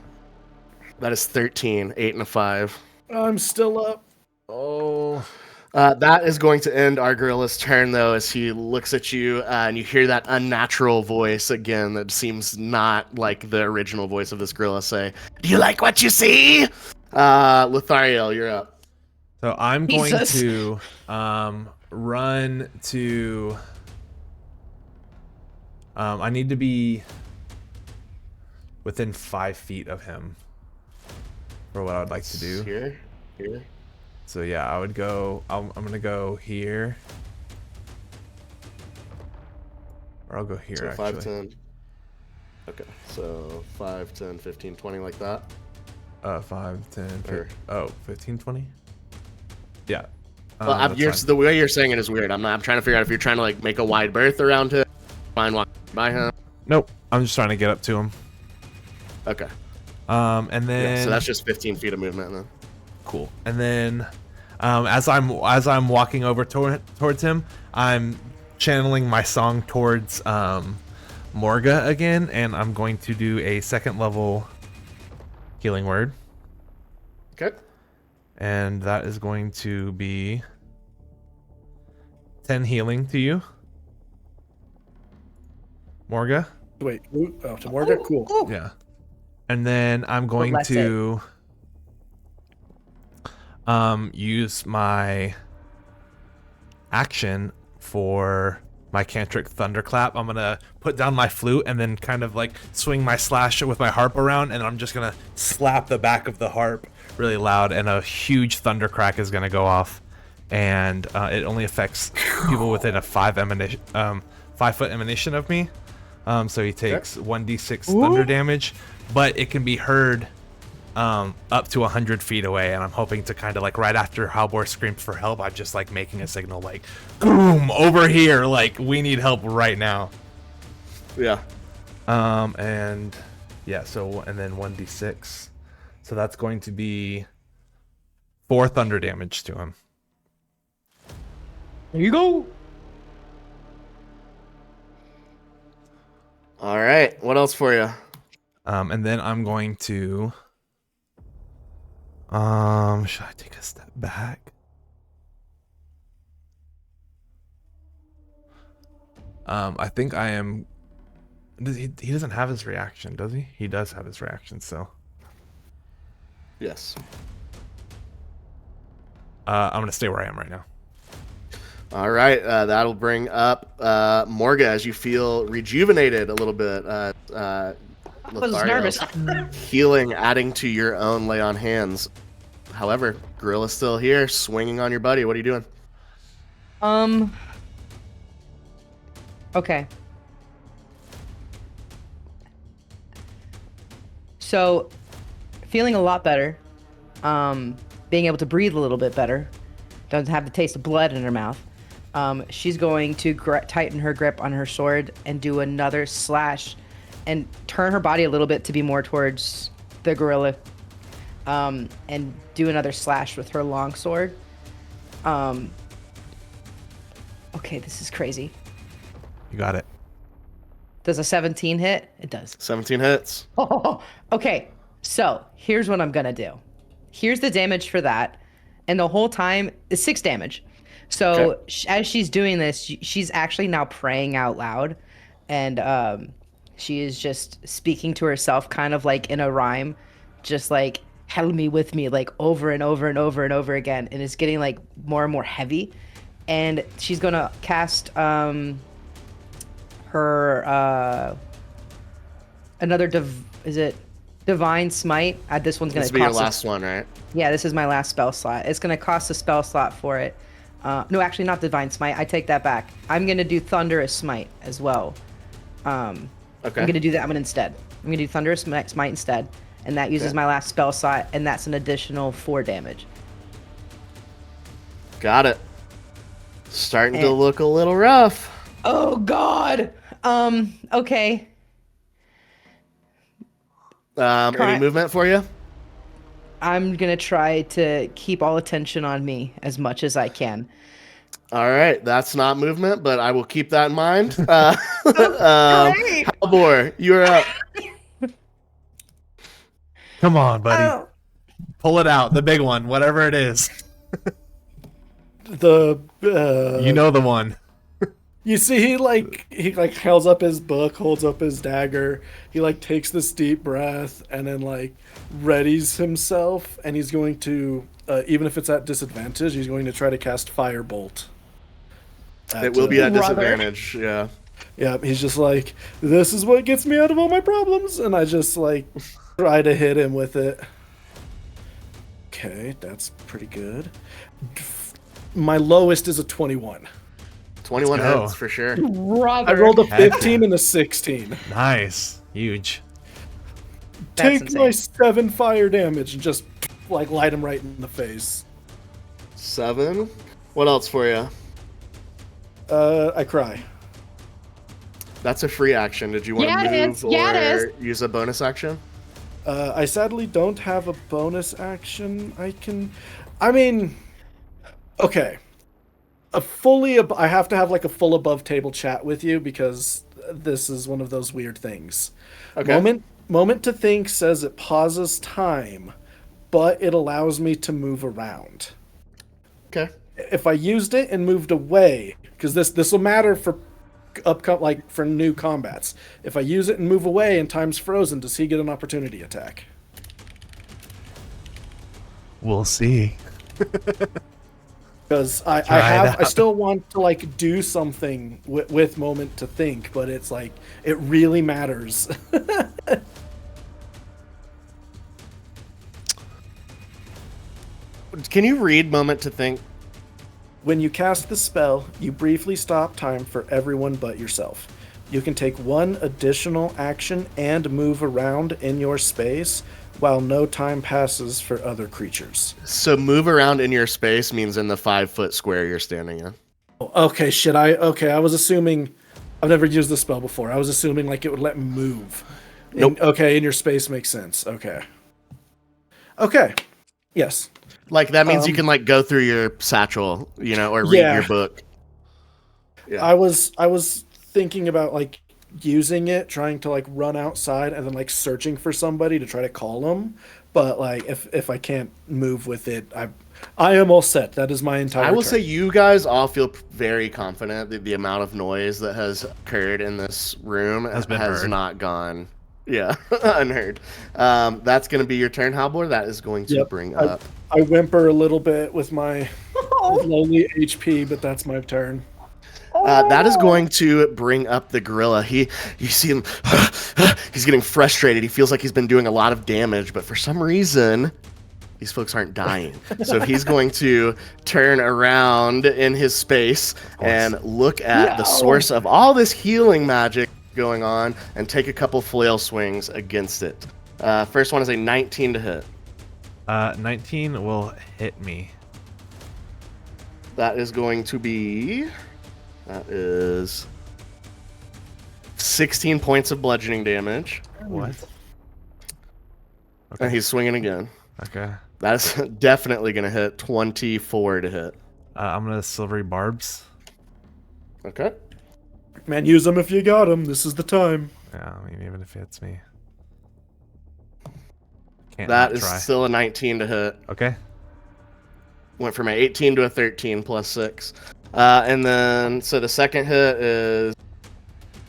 is 13, 8 and a 5. I'm still up. Oh. That is going to end our gorilla's turn, though, as he looks at you, and you hear that unnatural voice again that seems not like the original voice of this gorilla say, "Do you like what you see?" Lothariel, you're up. So I'm going Jesus. to run to... I need to be within 5 feet of him for what I would like to do. Here. So yeah, I would go... I'm gonna go here. Or I'll go here, So actually. 5, 10. Okay, so 5, 10, 15, 20, like that. 5, 10, 15, Or- 15, 20? Yeah. Well, That's fine. the way you're saying it is weird. I'm trying to figure out if you're trying to like make a wide berth around him, fine walk by him. Nope. I'm just trying to get up to him. Okay. And then... Yeah, so that's just 15 feet of movement then. Cool. And then, as I'm walking over towards him, I'm channeling my song towards Morga again, and I'm going to do a 2nd level healing word, Okay. and that is going to be 10 healing to you, Morga. Wait. Oh, to Morgan? Cool. Yeah. And then I'm going that's to use my action for my cantric thunderclap. I'm gonna put down my flute and then kind of like swing my slash with my harp around, and I'm just gonna slap the back of the harp really loud, and a huge thunder crack is gonna go off, and it only affects people within a 5 foot emanation of me. So he takes 1d6 thunder damage, but it can be heard up to 100 feet away, and I'm hoping to kind of like right after Halbor screams for help, I'm just like making a signal like, boom, over here, like we need help right now. Yeah. And yeah, so and then 1d6, so that's going to be 4 thunder damage to him. There you go. All right. What else for you? And then I'm going to should I take a step back? I think I am. He doesn't have his reaction, does he? He does have his reaction, so Yes. I'm gonna stay where I am right now. All right. That'll bring up Morga as you feel rejuvenated a little bit. I was Lothario's nervous. healing, adding to your own lay on hands. However, Gorilla's still here, swinging on your buddy. What are you doing? Okay. So, feeling a lot better. Being able to breathe a little bit better. Doesn't have the taste of blood in her mouth. She's going to tighten her grip on her sword and do another slash and turn her body a little bit to be more towards the gorilla. And do another slash with her long sword. Okay, this is crazy. You got it. Does a 17 hit? It does. 17 hits. Oh, okay. So here's what I'm gonna do. Here's the damage for that, and the whole time is 6 damage. So Okay. as she's doing this, she's actually now praying out loud, and she is just speaking to herself, kind of like in a rhyme, just like "Help me with me," like over and over and over and over again, and it's getting like more and more heavy. And she's gonna cast her another is it divine smite? This one's gonna This will be your cost us- last one, right? Yeah, this is my last spell slot. It's gonna cost a spell slot for it. No, actually not divine smite. I take that back. I'm gonna do thunderous smite as well. Okay. I'm gonna do that one instead. I'm gonna do thunderous smite instead, and that uses my last spell slot, and that's an additional 4 damage. Got it. Starting to look a little rough. Oh God. Okay. Any movement for you? I'm gonna try to keep all attention on me as much as I can. All right, that's not movement, but I will keep that in mind. Great. Halbor, you're up. Come on, buddy. Oh. Pull it out. The big one, whatever it is. The You know the one. You see, he holds up his book, holds up his dagger. He takes this deep breath and then readies himself, and he's going to, even if it's at disadvantage, he's going to try to cast Firebolt. It will be at Brother. disadvantage. Yeah. Yeah, he's just this is what gets me out of all my problems, and I just try to hit him with it. Okay, that's pretty good. My lowest is a 21. 21 Let's go. hits for sure. Brother. I rolled a 15 and a 16. Nice. Huge. That's Take my insane. 7 fire damage and just light him right in the face. 7. What else for you? I cry. That's a free action. Did you want Yeah, to it move is. Yeah, it or use a bonus action? I sadly don't have a bonus action. Okay. I have to have a full above table chat with you because this is one of those weird things. Okay. Moment to think says it pauses time, but it allows me to move around. Okay. If I used it and moved away, because this will matter for for new combats. If I use it and move away and time's frozen, does he get an opportunity attack? We'll see. Because Try it out. I still want to do something with moment to think, but it's it really matters. Can you read moment to think? When you cast the spell, you briefly stop time for everyone but yourself. You can take one additional action and move around in your space while no time passes for other creatures. So move around in your space means in the 5-foot square you're standing in. Okay, shit. I was assuming. I've never used this spell before. I was assuming it would let me move. Nope. Okay, in your space makes sense. Okay. Okay. Yes. That means you can go through your satchel, or read Yeah. your book. Yeah. I was thinking about using it, trying to run outside and then searching for somebody to try to call them. But if I can't move with it, I am all set. That is my entire I will turn. say you guys all feel very confident that the amount of noise that has occurred in this room has been heard. not gone, unheard. That's going to be your turn, Halbor. That is going to Yep. bring up. I whimper a little bit with my lowly HP, but that's my turn. That is going to bring up the gorilla. You see him, he's getting frustrated. He feels like he's been doing a lot of damage, but for some reason, these folks aren't dying. So he's going to turn around in his space and look at the source of all this healing magic going on and take a couple flail swings against it. First one is a 19 to hit. 19 will hit me. That is going to be... That is 16 points of bludgeoning damage. What? And he's swinging again. Okay. That's definitely going to hit. 24 to hit. I'm gonna silvery barbs. Okay. Man, use them if you got them. This is the time. Yeah, I mean, even if it hits me. Can't That not is try. still a 19 to hit. Okay. Went from an 18 to a 13 plus 6. And then, so the second hit is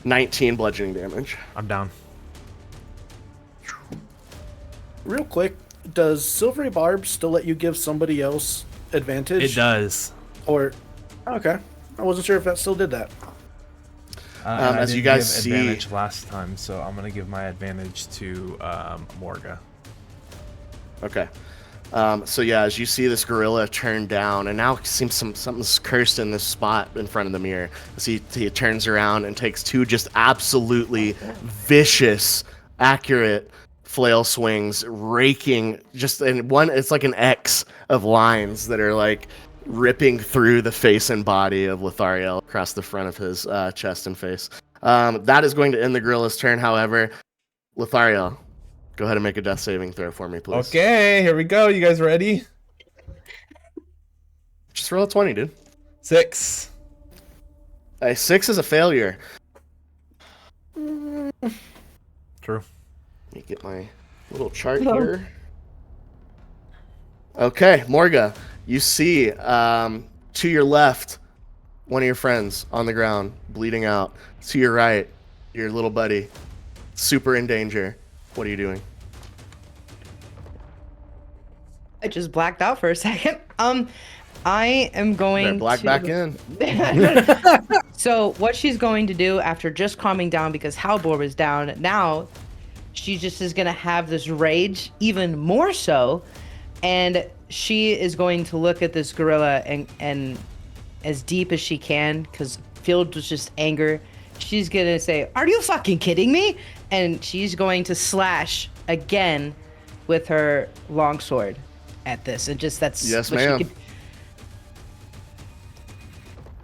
19 bludgeoning damage. I'm down. Real quick, does Silvery Barb still let you give somebody else advantage? It does. Or, okay. I wasn't sure if that still did that. And I as you didn't guys give see- advantage last time, so I'm gonna give my advantage to Morga. Okay. So yeah, as you see this gorilla turn down, and now it seems something's cursed in this spot in front of the mirror. As he turns around and takes two just absolutely vicious, accurate flail swings, raking just in one. It's like an X of lines that are ripping through the face and body of Lothariel across the front of his chest and face. That is going to end the gorilla's turn. However, Lothariel, go ahead and make a death saving throw for me, please. Okay, here we go. You guys ready? Just roll a 20, dude. 6. A 6 is a failure. True. Let me get my little chart here. Okay, Morga, you see to your left one of your friends on the ground, bleeding out. To your right, your little buddy, super in danger. What are you doing? I just blacked out for a second. I am going Black to... back in. So what she's going to do after just calming down because Halbor was down, now she just is going to have this rage even more so, and she is going to look at this gorilla and as deep as she can, because filled with just anger, she's going to say, "Are you fucking kidding me?" And she's going to slash again with her longsword at this, and just that's Yes, what she ma'am. could...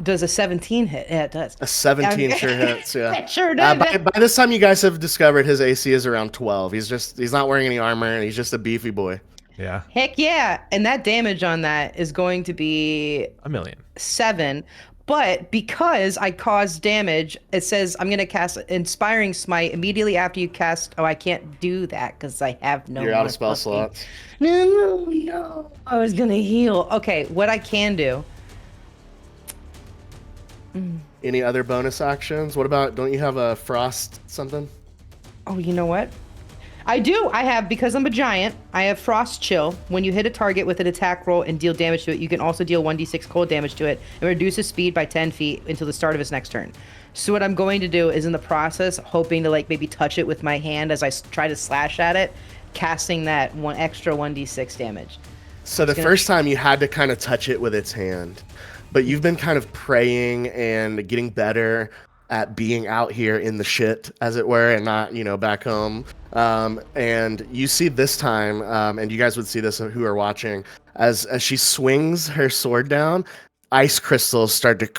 Does a 17 hit? Yeah, it does. A 17 sure hits, yeah. It sure does. By this time, you guys have discovered his AC is around 12. He's not wearing any armor, and he's just a beefy boy. Yeah. Heck yeah. And that damage on that is going to be 1,000,000. 7. But because I caused damage, it says I'm going to cast Inspiring Smite immediately after you cast... Oh, I can't do that because I have no You're out more of spell fucking- slots. No. I was going to heal. Okay, what I can do... Any other bonus actions? What about, don't you have a frost something? Oh, you know what? I do. I have, because I'm a giant, I have Frost Chill. When you hit a target with an attack roll and deal damage to it, you can also deal 1d6 cold damage to it and reduces speed by 10 feet until the start of its next turn. So what I'm going to do is, in the process, hoping to like maybe touch it with my hand as I try to slash at it, casting that one extra 1d6 damage. So the first time you had to kind of touch it with its hand, but you've been kind of praying and getting better at being out here in the shit, as it were, and not, back home. And you see this time, and you guys would see this who are watching, as she swings her sword down, ice crystals start to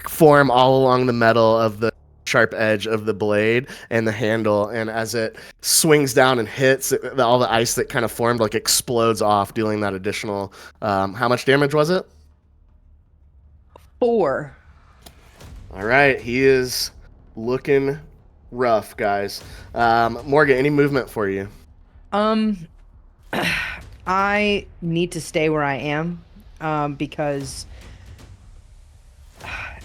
form all along the metal of the sharp edge of the blade and the handle, and as it swings down and hits, all the ice that kind of formed like explodes off, dealing that additional how much damage was it? 4. All right, he is looking rough, guys. Morgan, any movement for you? I need to stay where I am, because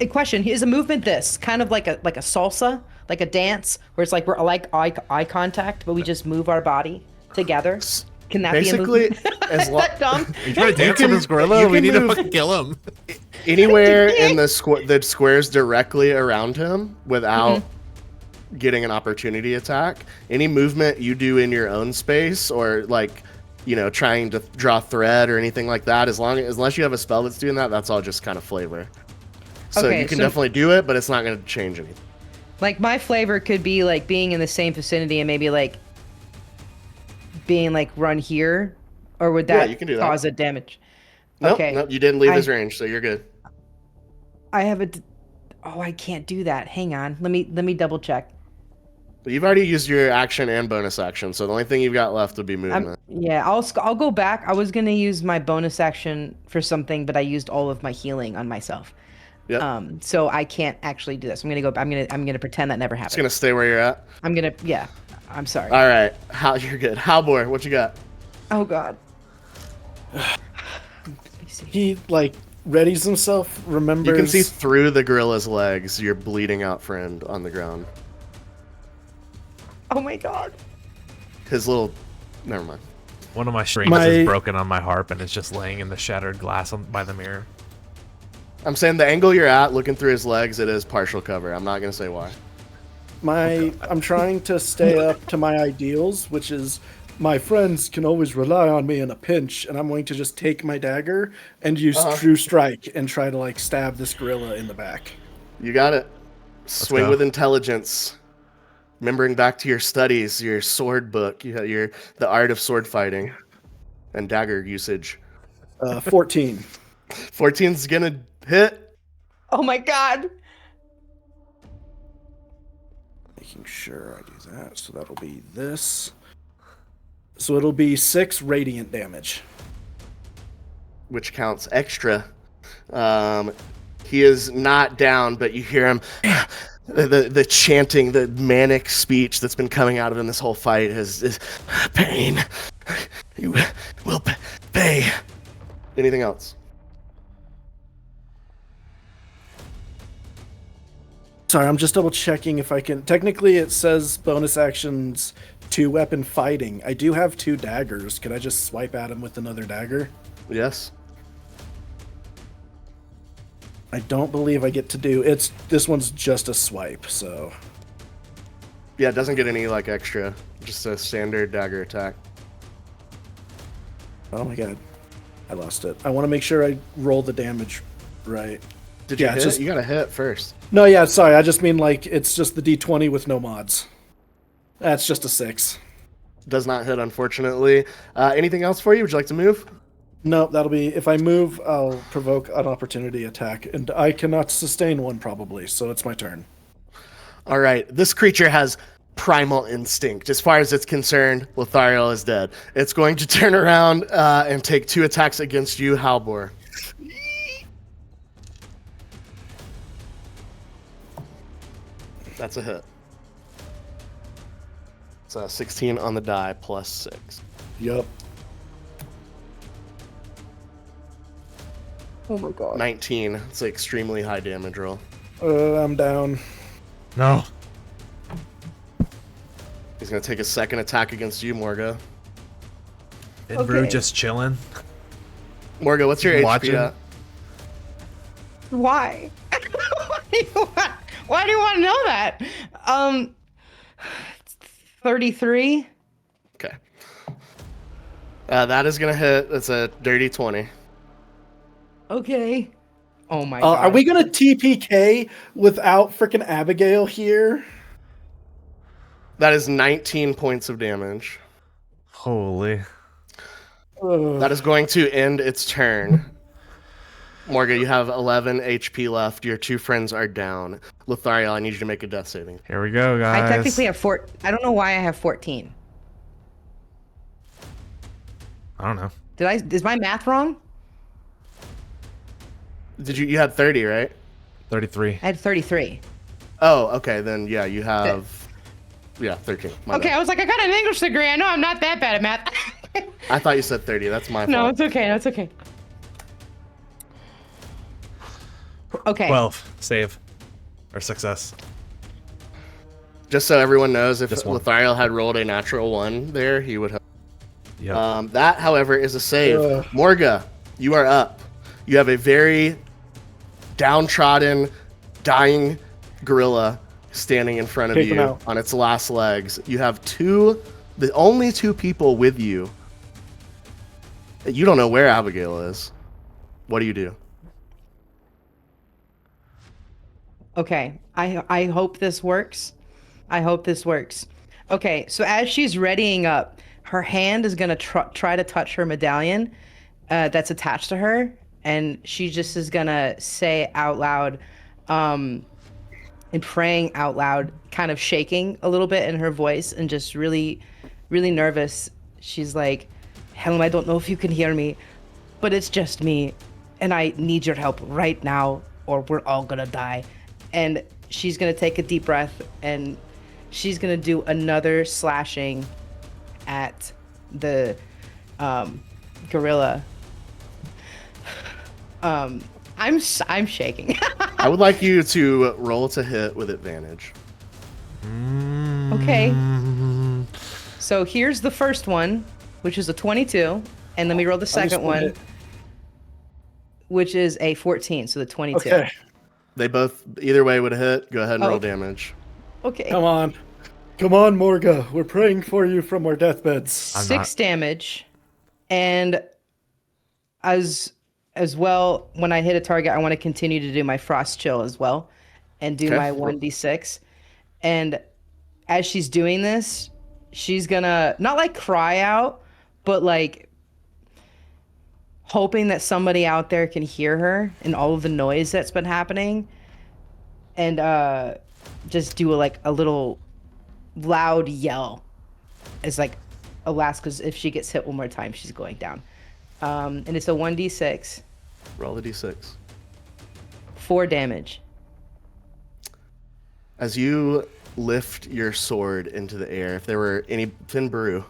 a question is a movement this kind of like a salsa, like a dance, where it's like we're like eye contact, but we just move our body together. Can that Basically, be a movement? as Is long that dumb? You trying to dance can- with this gorilla? you We can need to move- fucking kill him. anywhere in the squares directly around him without getting an opportunity attack. Any movement you do in your own space, or like, trying to draw thread or anything like that, unless you have a spell that's doing that, that's all just kind of flavor. So Okay, you can so- definitely do it, but it's not going to change anything. Like my flavor could be like being in the same vicinity and maybe like being like run here, or would that you can do that. cause a damage? Nope, Okay. nope, you didn't leave his range, so you're good. I have I can't do that. Hang on. Let me double check. But you've already used your action and bonus action, so the only thing you've got left would be movement. Yeah, I'll go back. I was gonna use my bonus action for something, but I used all of my healing on myself. Yep. So I can't actually do this. I'm gonna pretend that never Just happened. gonna stay where you're at. Yeah. I'm sorry. All right, you're good. Halbor, what you got? Oh God. He readies himself, remembers. You can see through the gorilla's legs your bleeding out friend on the ground. Oh my God. His little, never mind. One of my strings is broken on my harp and it's just laying in the shattered glass by the mirror. I'm saying the angle you're at, looking through his legs, it is partial cover. I'm not gonna say why. I'm trying to stay up to my ideals, which is my friends can always rely on me in a pinch, and I'm going to just take my dagger and use True Strike and try to stab this gorilla in the back. You got it. Swing go. with intelligence. Remembering back to your studies, your sword book, the art of sword fighting and dagger usage. 14. 14's gonna hit. Oh my god. Making sure I do that. So that'll be this. So it'll be 6 radiant damage. Which counts extra. He is not down, but you hear him. The chanting, the manic speech that's been coming out of him this whole fight is pain. You will pay. Anything else? Sorry, I'm just double checking if I can. Technically, it says bonus actions 2 weapon fighting. I do have 2 daggers. Could I just swipe at him with another dagger? Yes. I don't believe I get to do this one's just a swipe, so Yeah, it doesn't get any like extra. Just a standard dagger attack. oh my god. I lost it. I want to make sure I roll the damage right. Did you Yeah, it's hit? just- You gotta hit first. No, yeah, sorry. I just mean like it's just the D20 with no mods. That's just a 6. Does not hit, unfortunately. Anything else for you? Would you like to move? No, that'll be if I move, I'll provoke an opportunity attack, and I cannot sustain one probably, so it's my turn. All right. This creature has primal instinct. As far as it's concerned, Lothariel is dead. It's going to turn around and take 2 attacks against you, Halbor. That's a hit. It's a 16 on the die plus 6. Yup. Oh my god. 19. It's an extremely high damage roll. I'm down. No. He's going to take a second attack against you, Morga. Inbrew Okay. just chilling. Morga, what's your Watching. HP at? Why? Why do you want to know that? 33. Okay. That is going to hit. It's a dirty 20. Okay. Oh my god. Are we gonna TPK without frickin' Abigail here? That is 19 points of damage. Holy. That is going to end its turn. Morga, you have 11 HP left. Your 2 friends are down. Lothariel, I need you to make a death saving. Here we go, guys. I technically have I don't know why I have 14. I don't know. Is my math wrong? Did you had 30, right? 33. I had 33. Oh, okay, then yeah, you have 13. My Okay, bad. I was like, I got an English degree. I know I'm not that bad at math. I thought you said 30. That's my No, fault. it's okay. That's okay. Okay. 12. Save. Or success. Just so everyone knows, if Just one. Lothariel had rolled a natural 1 there, he would have. Yep. That, however, is a save. Ugh. Morga, you are up. You have a very downtrodden, dying gorilla standing in front of Take him you out. on its last legs. You have the only 2 people with you. You don't know where Abigail is. What do you do? Okay. I hope this works. I hope this works. Okay, so as she's readying up, her hand is gonna try to touch her medallion that's attached to her, and she just is gonna say out loud, and praying out loud, kind of shaking a little bit in her voice and just really, really nervous. She's like, Helm, I don't know if you can hear me, but it's just me, and I need your help right now, or we're all gonna die. And she's gonna take a deep breath, and she's gonna do another slashing at the gorilla. I'm shaking. I would like you to roll to hit with advantage. Okay. So here's the first one, which is a 22, and then we roll the second one, hit. which is a 14. So the 22. Okay, They both, either way, would hit. Go ahead and roll Okay. damage. Okay. come on, Morga. We're praying for you from our deathbeds. I'm 6 damage, and as well, when I hit a target, I want to continue to do my frost chill as well, and do Okay. my 1d6. And as she's doing this, she's gonna not like cry out, but like hoping that somebody out there can hear her and all of the noise that's been happening, and just do a little loud yell. It's like a last, because if she gets hit one more time, she's going down. And it's a 1d6. Roll the d6. 4 damage. As you lift your sword into the air, if there were any Finn Brew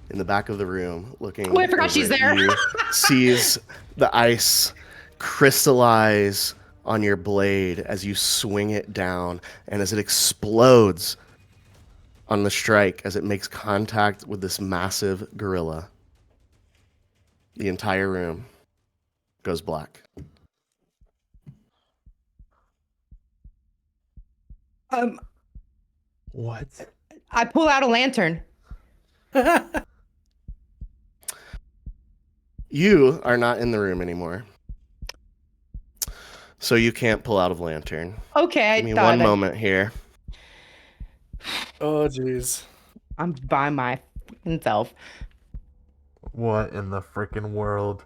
in the back of the room looking, Oh, I forgot over she's at there. you, sees the ice crystallize on your blade as you swing it down, and as it explodes on the strike, as it makes contact with this massive gorilla, the entire room goes black. What? I pull out a lantern. You are not in the room anymore, so you can't pull out a lantern. Okay, Give me one moment here. Oh, jeez. I'm by my fucking self. What in the freaking world?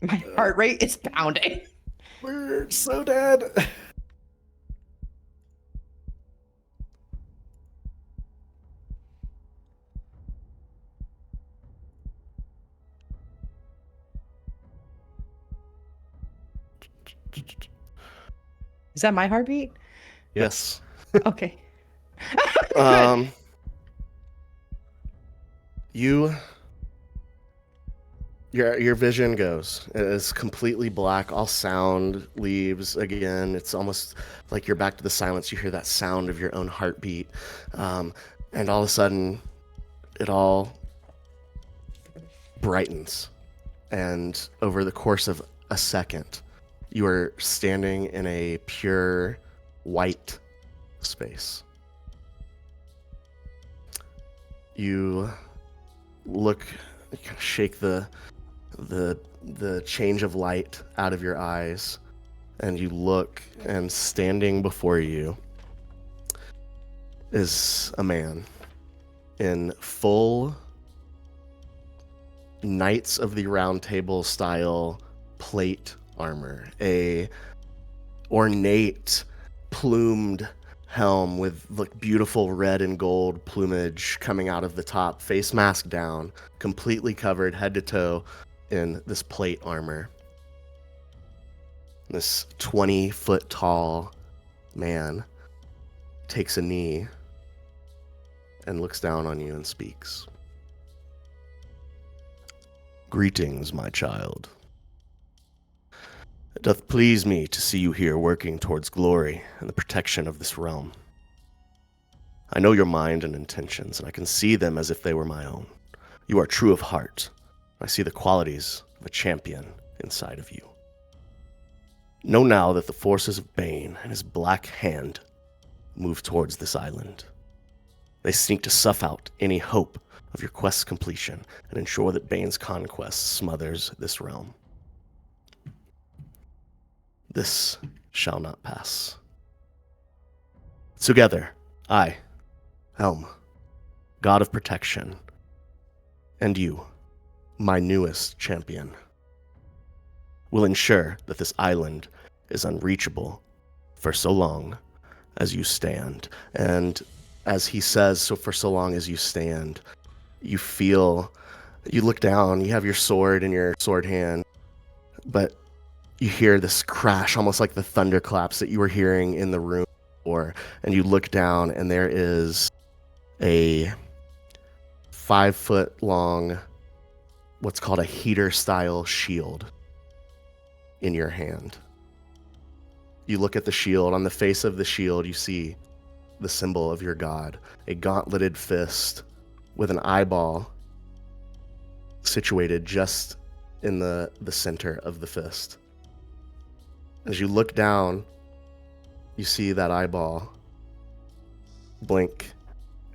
My heart rate is pounding. We're so dead. Is that my heartbeat? Yes. Okay. Your vision goes. It is completely black. All sound leaves again. It's almost like you're back to the silence. You hear that sound of your own heartbeat, and all of a sudden, it all brightens. And over the course of a second, you are standing in a pure white space. You look, you kind of shake the change of light out of your eyes, and you look, and standing before you is a man in full Knights of the Round Table style plate armor, a ornate plumed helm with beautiful red and gold plumage coming out of the top, face mask down, completely covered head to toe in this plate armor. This 20-foot tall man takes a knee and looks down on you and speaks. Greetings, my child. It doth please me to see you here working towards glory and the protection of this realm. I know your mind and intentions, and I can see them as if they were my own. You are true of heart. I see the qualities of a champion inside of you. Know now that the forces of Bane and his black hand move towards this island. They seek to suss out any hope of your quest's completion and ensure that Bane's conquest smothers this realm. This shall not pass. Together, I, Helm, God of Protection, and you, my newest champion, will ensure that this island is unreachable for so long as you stand. And as he says, so for so long as you stand, you look down, you have your sword in your sword hand, but you hear this crash, almost like the thunderclaps that you were hearing in the room before, and you look down, and there is a 5-foot long, what's called a heater-style shield in your hand. You look at the shield. On the face of the shield, you see the symbol of your god, a gauntleted fist with an eyeball situated just in the center of the fist. As you look down, you see that eyeball blink,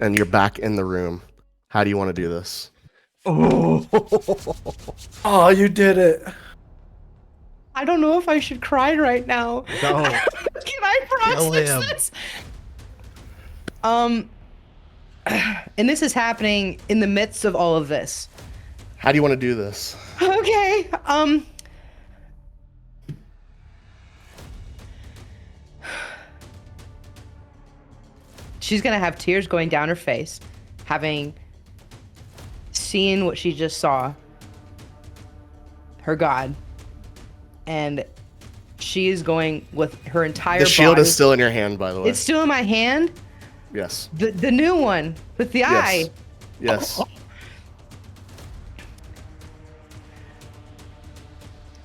and you're back in the room. How do you want to do this? Oh, Oh, you did it. I don't know if I should cry right now. no. Can I Kill him. process this? And this is happening in the midst of all of this. How do you want to do this? Okay. She's gonna have tears going down her face, having seen what she just saw. Her god. And she is going with her entire The shield body. is still in your hand, by the way. It's still in my hand. Yes. The new one with the eye. Yes.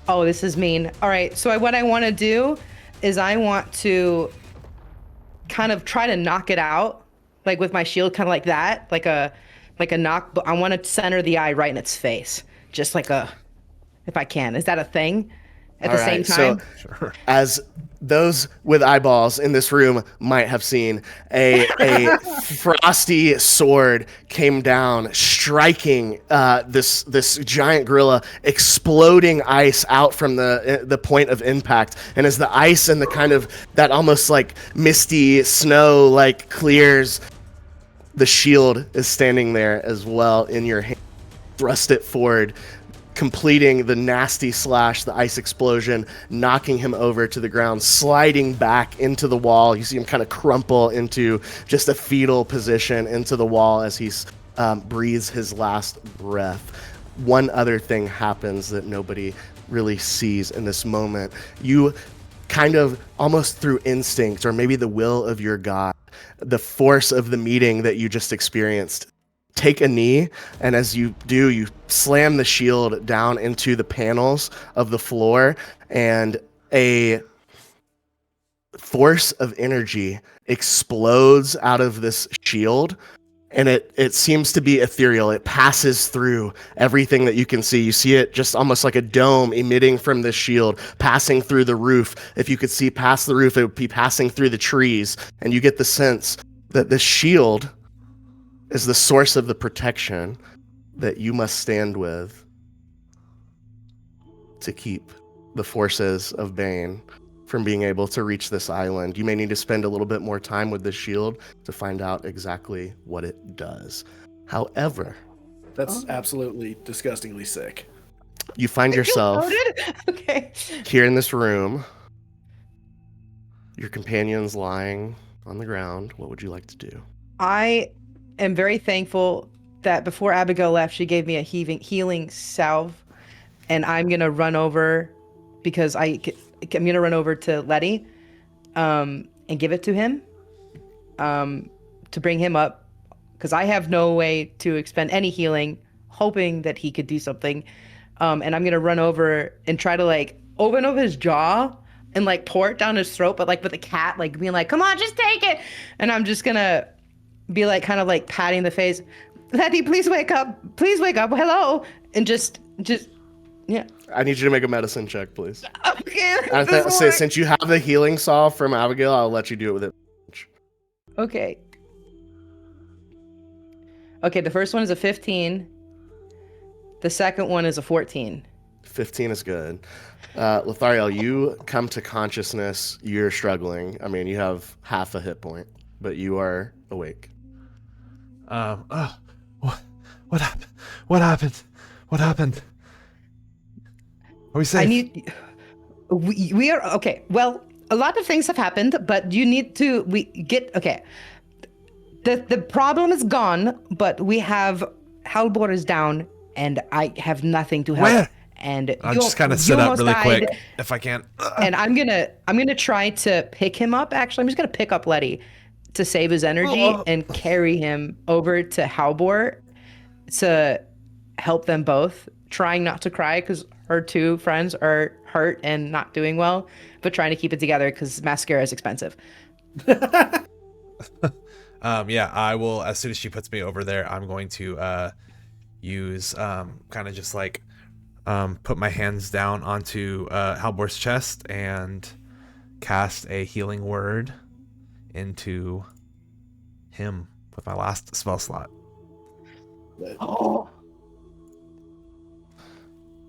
Oh, this is mean. All right, so what I want to do is I want to kind of try to knock it out, like with my shield, kind of like that, like a knock. But I want to center the eye right in its face, just like a, if I can. Is that a thing? At the same time. So, as those with eyeballs in this room might have seen, a frosty sword came down, striking this giant gorilla, exploding ice out from the point of impact. And as the ice and the kind of that almost like misty snow like clears, the shield is standing there as well in your hand. Thrust it forward, completing the nasty slash, the ice explosion, knocking him over to the ground, sliding back into the wall. You see him kind of crumple into just a fetal position into the wall as he breathes his last breath. One other thing happens that nobody really sees in this moment. You kind of almost through instinct, or maybe the will of your god, the force of the meeting that you just experienced, take a knee, and as you do, you slam the shield down into the panels of the floor, and a force of energy explodes out of this shield, and it seems to be ethereal. It passes through everything that you can see. You see it just almost like a dome emitting from this shield, passing through the roof. If you could see past the roof, it would be passing through the trees, and you get the sense that this shield is the source of the protection that you must stand with to keep the forces of Bane from being able to reach this island. You may need to spend a little bit more time with this shield to find out exactly what it does. However, That's absolutely disgustingly sick. you find yourself Okay. here in this room, your companion's lying on the ground. What would you like to do? I am very thankful that before Abigail left, she gave me a healing salve, and I'm gonna run over because I'm gonna run over to Letty, and give it to him, to bring him up, because I have no way to expend any healing, hoping that he could do something, and I'm gonna run over and try to like open up his jaw and like pour it down his throat, but like with a cat, like being like, "Come on, just take it," and I'm just gonna be like kind of like patting the face. Letty, please wake up. Please wake up. Hello. And just yeah. I need you to make a medicine check, please. Okay. I say, since you have the healing salve from Abigail, I'll let you do it with it. Okay. Okay, the first one is a 15. The second one is a 14. 15 is good. Lothariel, you come to consciousness. You're struggling. I mean, you have half a hit point, but you are awake. What happened? What happened? What happened? Are we safe? We are okay. Well, a lot of things have happened, but you need to okay. The problem is gone, but we have Halbor is down, and I have nothing to help. Where? And I'll just kind of sit up really quick if I can. And I'm gonna try to pick him up. Actually, I'm just gonna pick up Letty to save his energy and carry him over to Halbor to help them both, trying not to cry because her two friends are hurt and not doing well, but trying to keep it together because mascara is expensive. Yeah, I will, as soon as she puts me over there, I'm going to use kind of just like put my hands down onto Halbor's chest and cast a healing word into him with my last spell slot. Oh.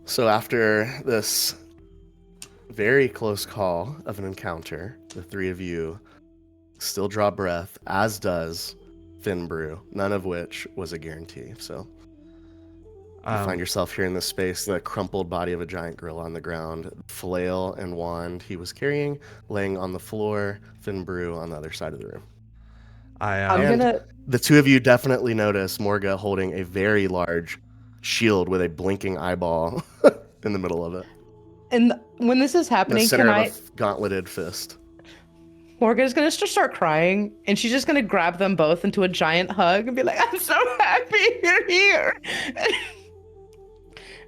So after this very close call of an encounter, the three of you still draw breath, as does Finbrew, none of which was a guarantee. So You find yourself here in this space, the crumpled body of a giant gorilla on the ground, flail and wand he was carrying, laying on the floor, Finbrew on the other side of the room. I'm And gonna. the two of you definitely notice Morga holding a very large shield with a blinking eyeball in the middle of it. And when this is In the happening, center can of I? a gauntleted fist. Morgan's gonna just start crying, and she's just gonna grab them both into a giant hug and be like, "I'm so happy you're here."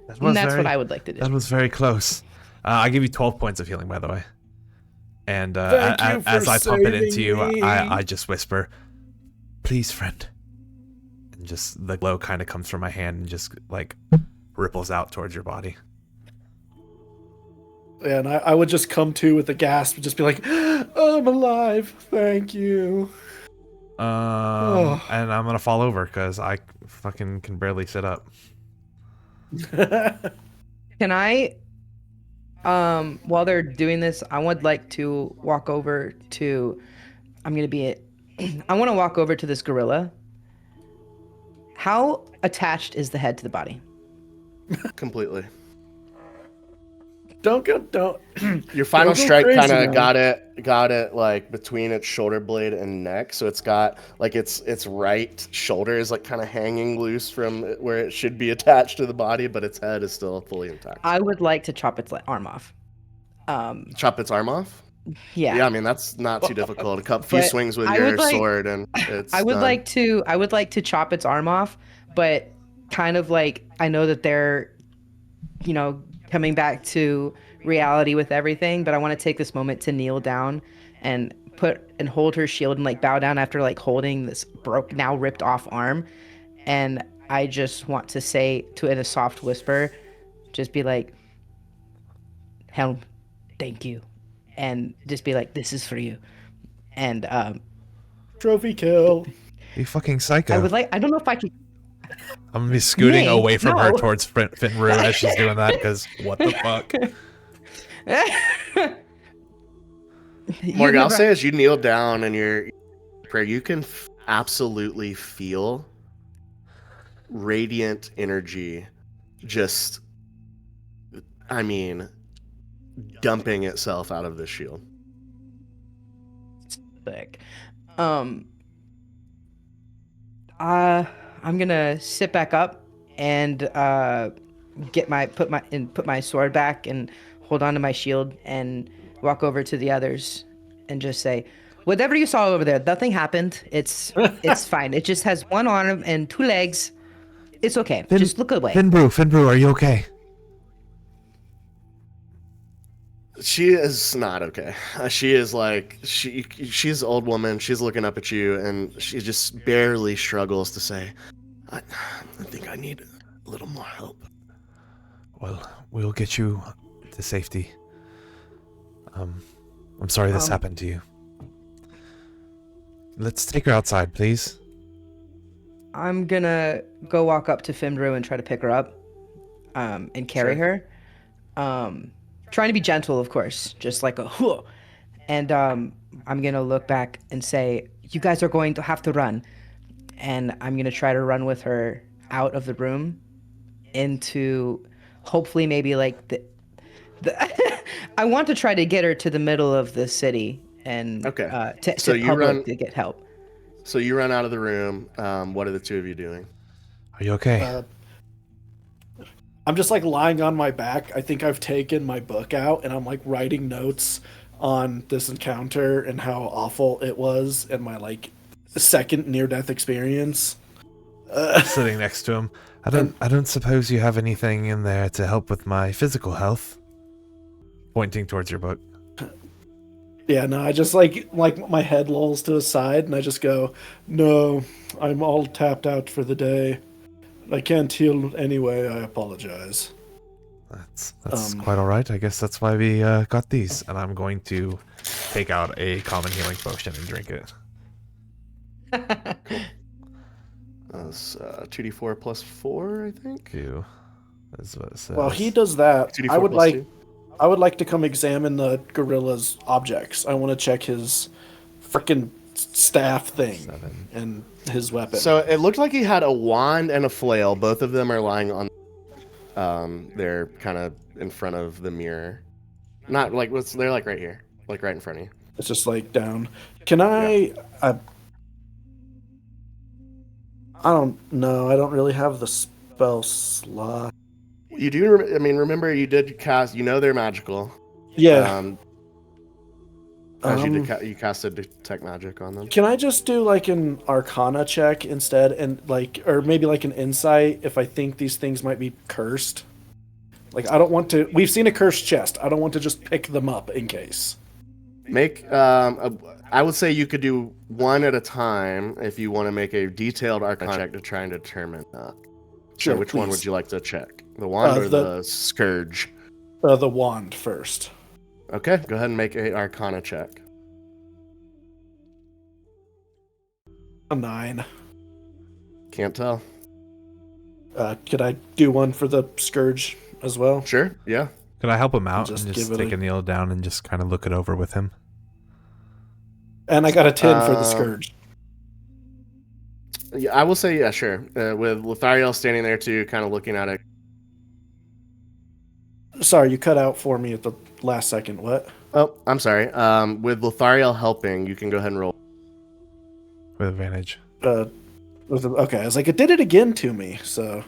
And that's what I would like to do. That was very close. I give you 12 points of healing, by the way. And Thank you for as I pump it into saving you, me. I just whisper, "Please, friend." And just the glow kind of comes from my hand and just like ripples out towards your body. Yeah, and I would just come to with a gasp and just be like, I'm alive. Thank you. And I'm gonna fall over because I fucking can barely sit up. Can I, while they're doing this, I would like to walk over to, I want to walk over to this gorilla. How attached is the head to the body? Completely. Don't. Your final Don't go strike crazy kind of now. got it like between its shoulder blade and neck, so it's got like its right shoulder is like kind of hanging loose from where it should be attached to the body, but its head is still fully intact. I would like to chop its arm off. Chop its arm off? Yeah. Yeah, I mean that's not too difficult. A few But swings with I your would like- sword and it's I would done. like to chop its arm off, but kind of like I know that they're, coming back to reality with everything, but I want to take this moment to kneel down and hold her shield and like bow down after like holding this now ripped off arm, and I just want to say in a soft whisper, just be like, "Helm, thank you," and just be like, "This is for you," and Trophy kill. You fucking psycho. I don't know if I can. I'm gonna be scooting Me? away from her No. towards Finru as she's doing that because what the fuck? Morgan, I'll say as you kneel down in your prayer, you can absolutely feel radiant energy just, I mean, dumping itself out of the shield. Sick. I'm gonna sit back up and put my sword back and hold on to my shield and walk over to the others and just say, whatever you saw over there, nothing happened. It's fine. It just has one arm and two legs. It's okay. Just look away. Finbrew, are you okay? She is not okay. She is like she's an old woman. She's looking up at you, and she just barely struggles to say, "I think I need a little more help." Well, we'll get you to safety. I'm sorry this happened to you. Let's take her outside, please. I'm gonna go walk up to Fimbrew and try to pick her up, and carry her. Trying to be gentle, of course, just like a whoa. And I'm gonna look back and say, "You guys are going to have to run," and I'm gonna try to run with her out of the room, into, hopefully maybe like the I want to try to get her to the middle of the city and Okay. to to get help. So you run out of the room. What are the two of you doing? Are you okay? I'm just like lying on my back. I think I've taken my book out and I'm like writing notes on this encounter and how awful it was and my like second near-death experience. Sitting next to him. I don't suppose you have anything in there to help with my physical health. Pointing towards your book. Yeah, no, I just like my head lolls to the side and I just go, "No, I'm all tapped out for the day. I can't heal anyway. I apologize." That's quite all right. I guess that's why we got these. And I'm going to take out a common healing potion and drink it. That's 2d4 plus 4, I think. 2 is what it says. While he does that, 2d4 I would plus like 2. I would like to come examine the gorilla's objects. I want to check his frickin' staff thing 7. and his weapon. So it looked like he had a wand and a flail. Both of them are lying on They're kind of in front of the mirror. Not like they're like right here, like right in front of you. It's just like down. Can I? I don't know. I don't really have the spell slot. You do. I mean, remember you did cast. You know they're magical. Yeah. As you casted detect magic on them. Can I just do like an Arcana check instead, and like, or maybe like an Insight if I think these things might be cursed? Like, I don't want to. We've seen a cursed chest. I don't want to just pick them up in case. I would say you could do one at a time if you want to make a detailed Arcana check to try and determine that. Sure. So which please. one would you like to check? The wand or the scourge? The wand first. Okay, go ahead and make a Arcana check. A 9. Can't tell. Could I do one for the scourge as well? Sure. Yeah. Could I help him out Just and give just it take a- a kneel down and just kind of look it over with him? And I got a 10 for the scourge. Yeah, I will say yeah, sure. With Lothariel standing there too, kind of looking at it. Sorry, you cut out for me at the last second. What? Oh, I'm sorry. With Lothariel helping, you can go ahead and roll. With advantage. Okay, I was like, it did it again to me, so.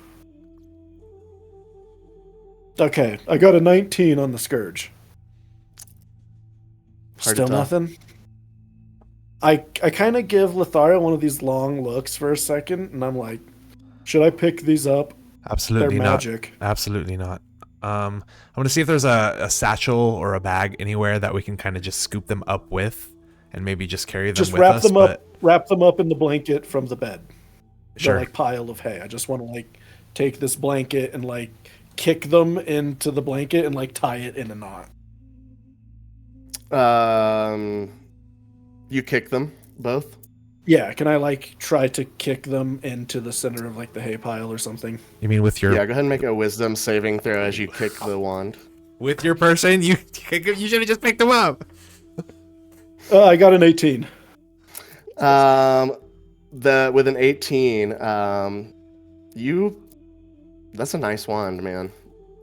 Okay, I got a 19 on the scourge. Hard to Still tell. nothing? I kind of give Lothario one of these long looks for a second, and I'm like, should I pick these up? Absolutely They're not. magic. Absolutely not. I'm going to see if there's a satchel or a bag anywhere that we can kind of just scoop them up with and maybe just carry them Just with wrap us. them up. Wrap them up in the blanket from the bed. Sure. The, like, pile of hay. I just want to like take this blanket and like kick them into the blanket and like tie it in a knot. You kick them both. Yeah, can I like try to kick them into the center of like the hay pile or something? You mean with your Yeah, go ahead and make a wisdom saving throw as you kick the wand. with your person? You should have just picked them up. I got an 18. With an 18, that's a nice wand, man.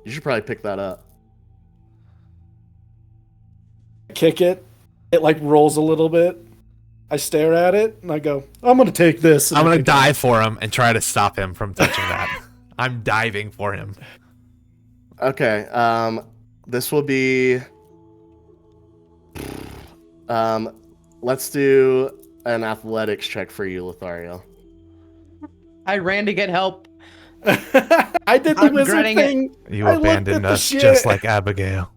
You should probably pick that up. Kick it. It like rolls a little bit. I stare at it and I go, I'm gonna take this. And I'm I going to pick it dive up. for him and try to stop him from touching that. I'm diving for him. Okay, this will be... let's do an athletics check for you, Lothario. I ran to get help. I did the I'm wizard dreading it. thing. You I looked at abandoned the us shit. just like Abigail.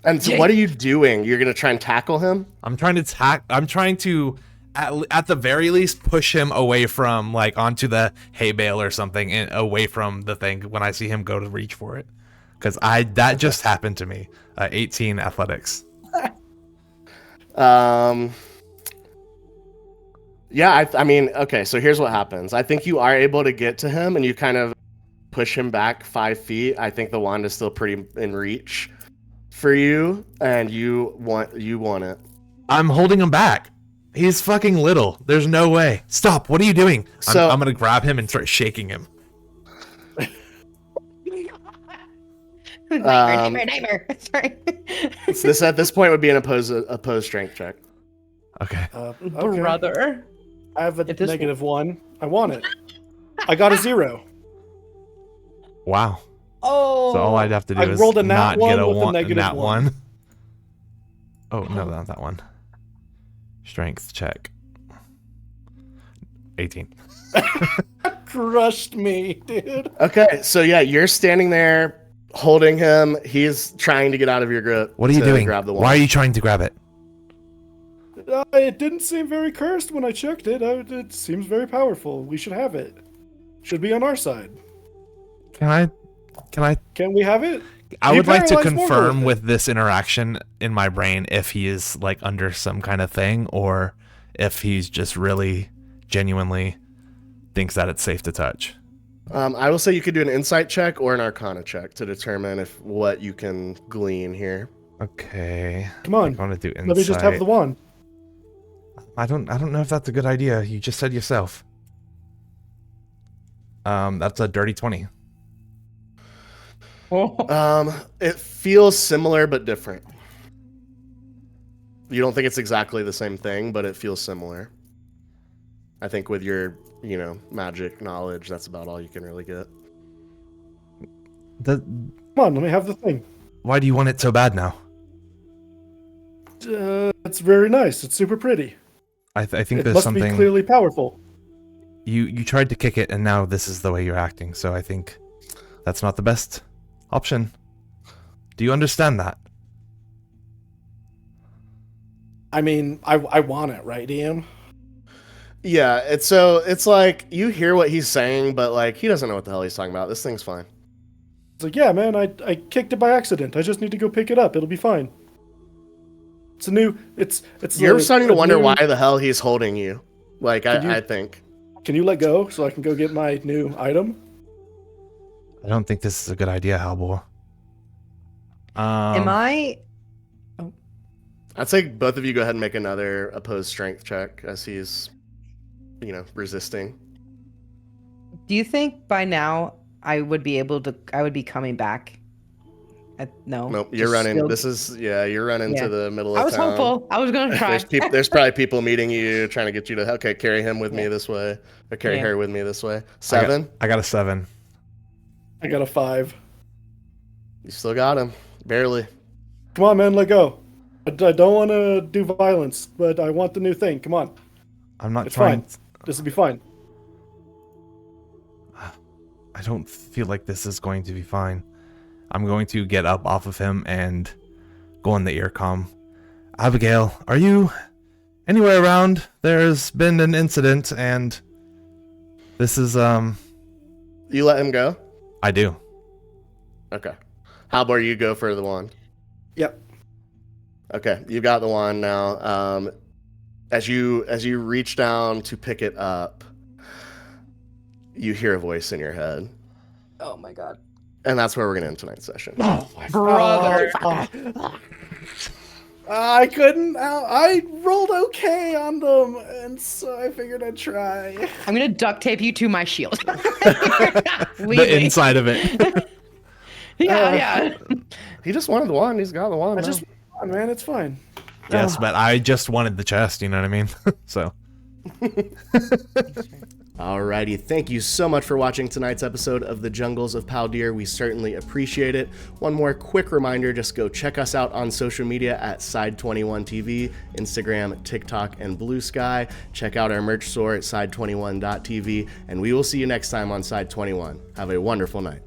And so Yeah. what are you doing? You're going to try and tackle him? I'm trying to at the very least push him away from like onto the hay bale or something and away from the thing when I see him go to reach for it. Cuz that just happened to me. 18 athletics. Yeah, I mean, okay, so here's what happens. I think you are able to get to him and you kind of push him back 5 feet. I think the wand is still pretty in reach for you, and you want it. I'm holding him back. He's fucking little. There's no way. Stop. What are you doing? So- I'm going to grab him and start shaking him. Nightmare. Sorry. So this at this point would be an opposed strength check. Okay. Okay. Brother. I have a If this- -1. I want it. I got a 0. Wow. Oh. So all I'd have to do I is rolled a nat not one get a with a one, negative nat one. one. Oh, no, not that one. Strength check. 18. Crushed me, dude. Okay, so yeah, you're standing there holding him. He's trying to get out of your grip. What are you to doing? Grab the wand. Why are you trying to grab it? It didn't seem very cursed when I checked it. It seems very powerful. We should have it. Should be on our side. Can I? Can we have it? I You would like to paralyzed Morgan confirm with it. with this interaction in my brain if he is like under some kind of thing or if he's just really genuinely thinks that it's safe to touch. I will say you could do an insight check or an arcana check to determine if what you can glean here. Okay. Come on. I want to do insight. Let me just have the wand. I don't know if that's a good idea. You just said yourself. That's a dirty 20. It feels similar but different. You don't think it's exactly the same thing, but it feels similar. I think with your, magic knowledge, that's about all you can really get. Come on, let me have the thing. Why do you want it so bad now? It's very nice. It's super pretty. I think It there's must something. be clearly powerful. You tried to kick it, and now this is the way you're acting. So I think that's not the best option. Do you understand that? I mean, I want it, right, Ian? Yeah, it's like you hear what he's saying, but like he doesn't know what the hell he's talking about. This thing's fine. It's like, yeah, man, I kicked it by accident. I just need to go pick it up. It'll be fine. It's a new. It's. You're starting to wonder new- why the hell he's holding you. Like Can you- I think. Can you let go so I can go get my new item? I don't think this is a good idea, Halbor. Am I? I'd say both of you go ahead and make another opposed strength check as he's, resisting. Do you think by now I would be coming back? No. Nope, you're Just running. still- You're running Yeah. to the middle of I was town. hopeful. I was gonna try. There's probably people meeting you, trying to get you to carry him with me this way, or carry Yeah. her with me this way. 7. I got a 7. I got a 5. You still got him, barely. Come on, man, let go. I don't want to do violence, but I want the new thing. Come on, I'm not it's trying. fine. This will be fine. I don't feel like this is going to be fine. I'm going to get up off of him and go on the earcom. Abigail, are you anywhere around? There's been an incident, and this is You let him go. I do. Okay. How about you go for the wand? Yep. Okay, you got the wand now. As you reach down to pick it up, you hear a voice in your head, Oh my god. and that's where we're gonna end tonight's session. Brother. I couldn't. I rolled okay on them, and so I figured I'd try. I'm gonna duct tape you to my shield. The Leaving. inside of it. Yeah. He just wanted the wand. He's got the wand. I now. just, come on, man, it's fine. Yes, but I just wanted the chest, you know what I mean? So Alrighty, thank you so much for watching tonight's episode of The Jungles of Paldir. We certainly appreciate it. One more quick reminder, just go check us out on social media at Side21TV, Instagram, TikTok, and Blue Sky. Check out our merch store at Side21.tv, and we will see you next time on Side 21. Have a wonderful night.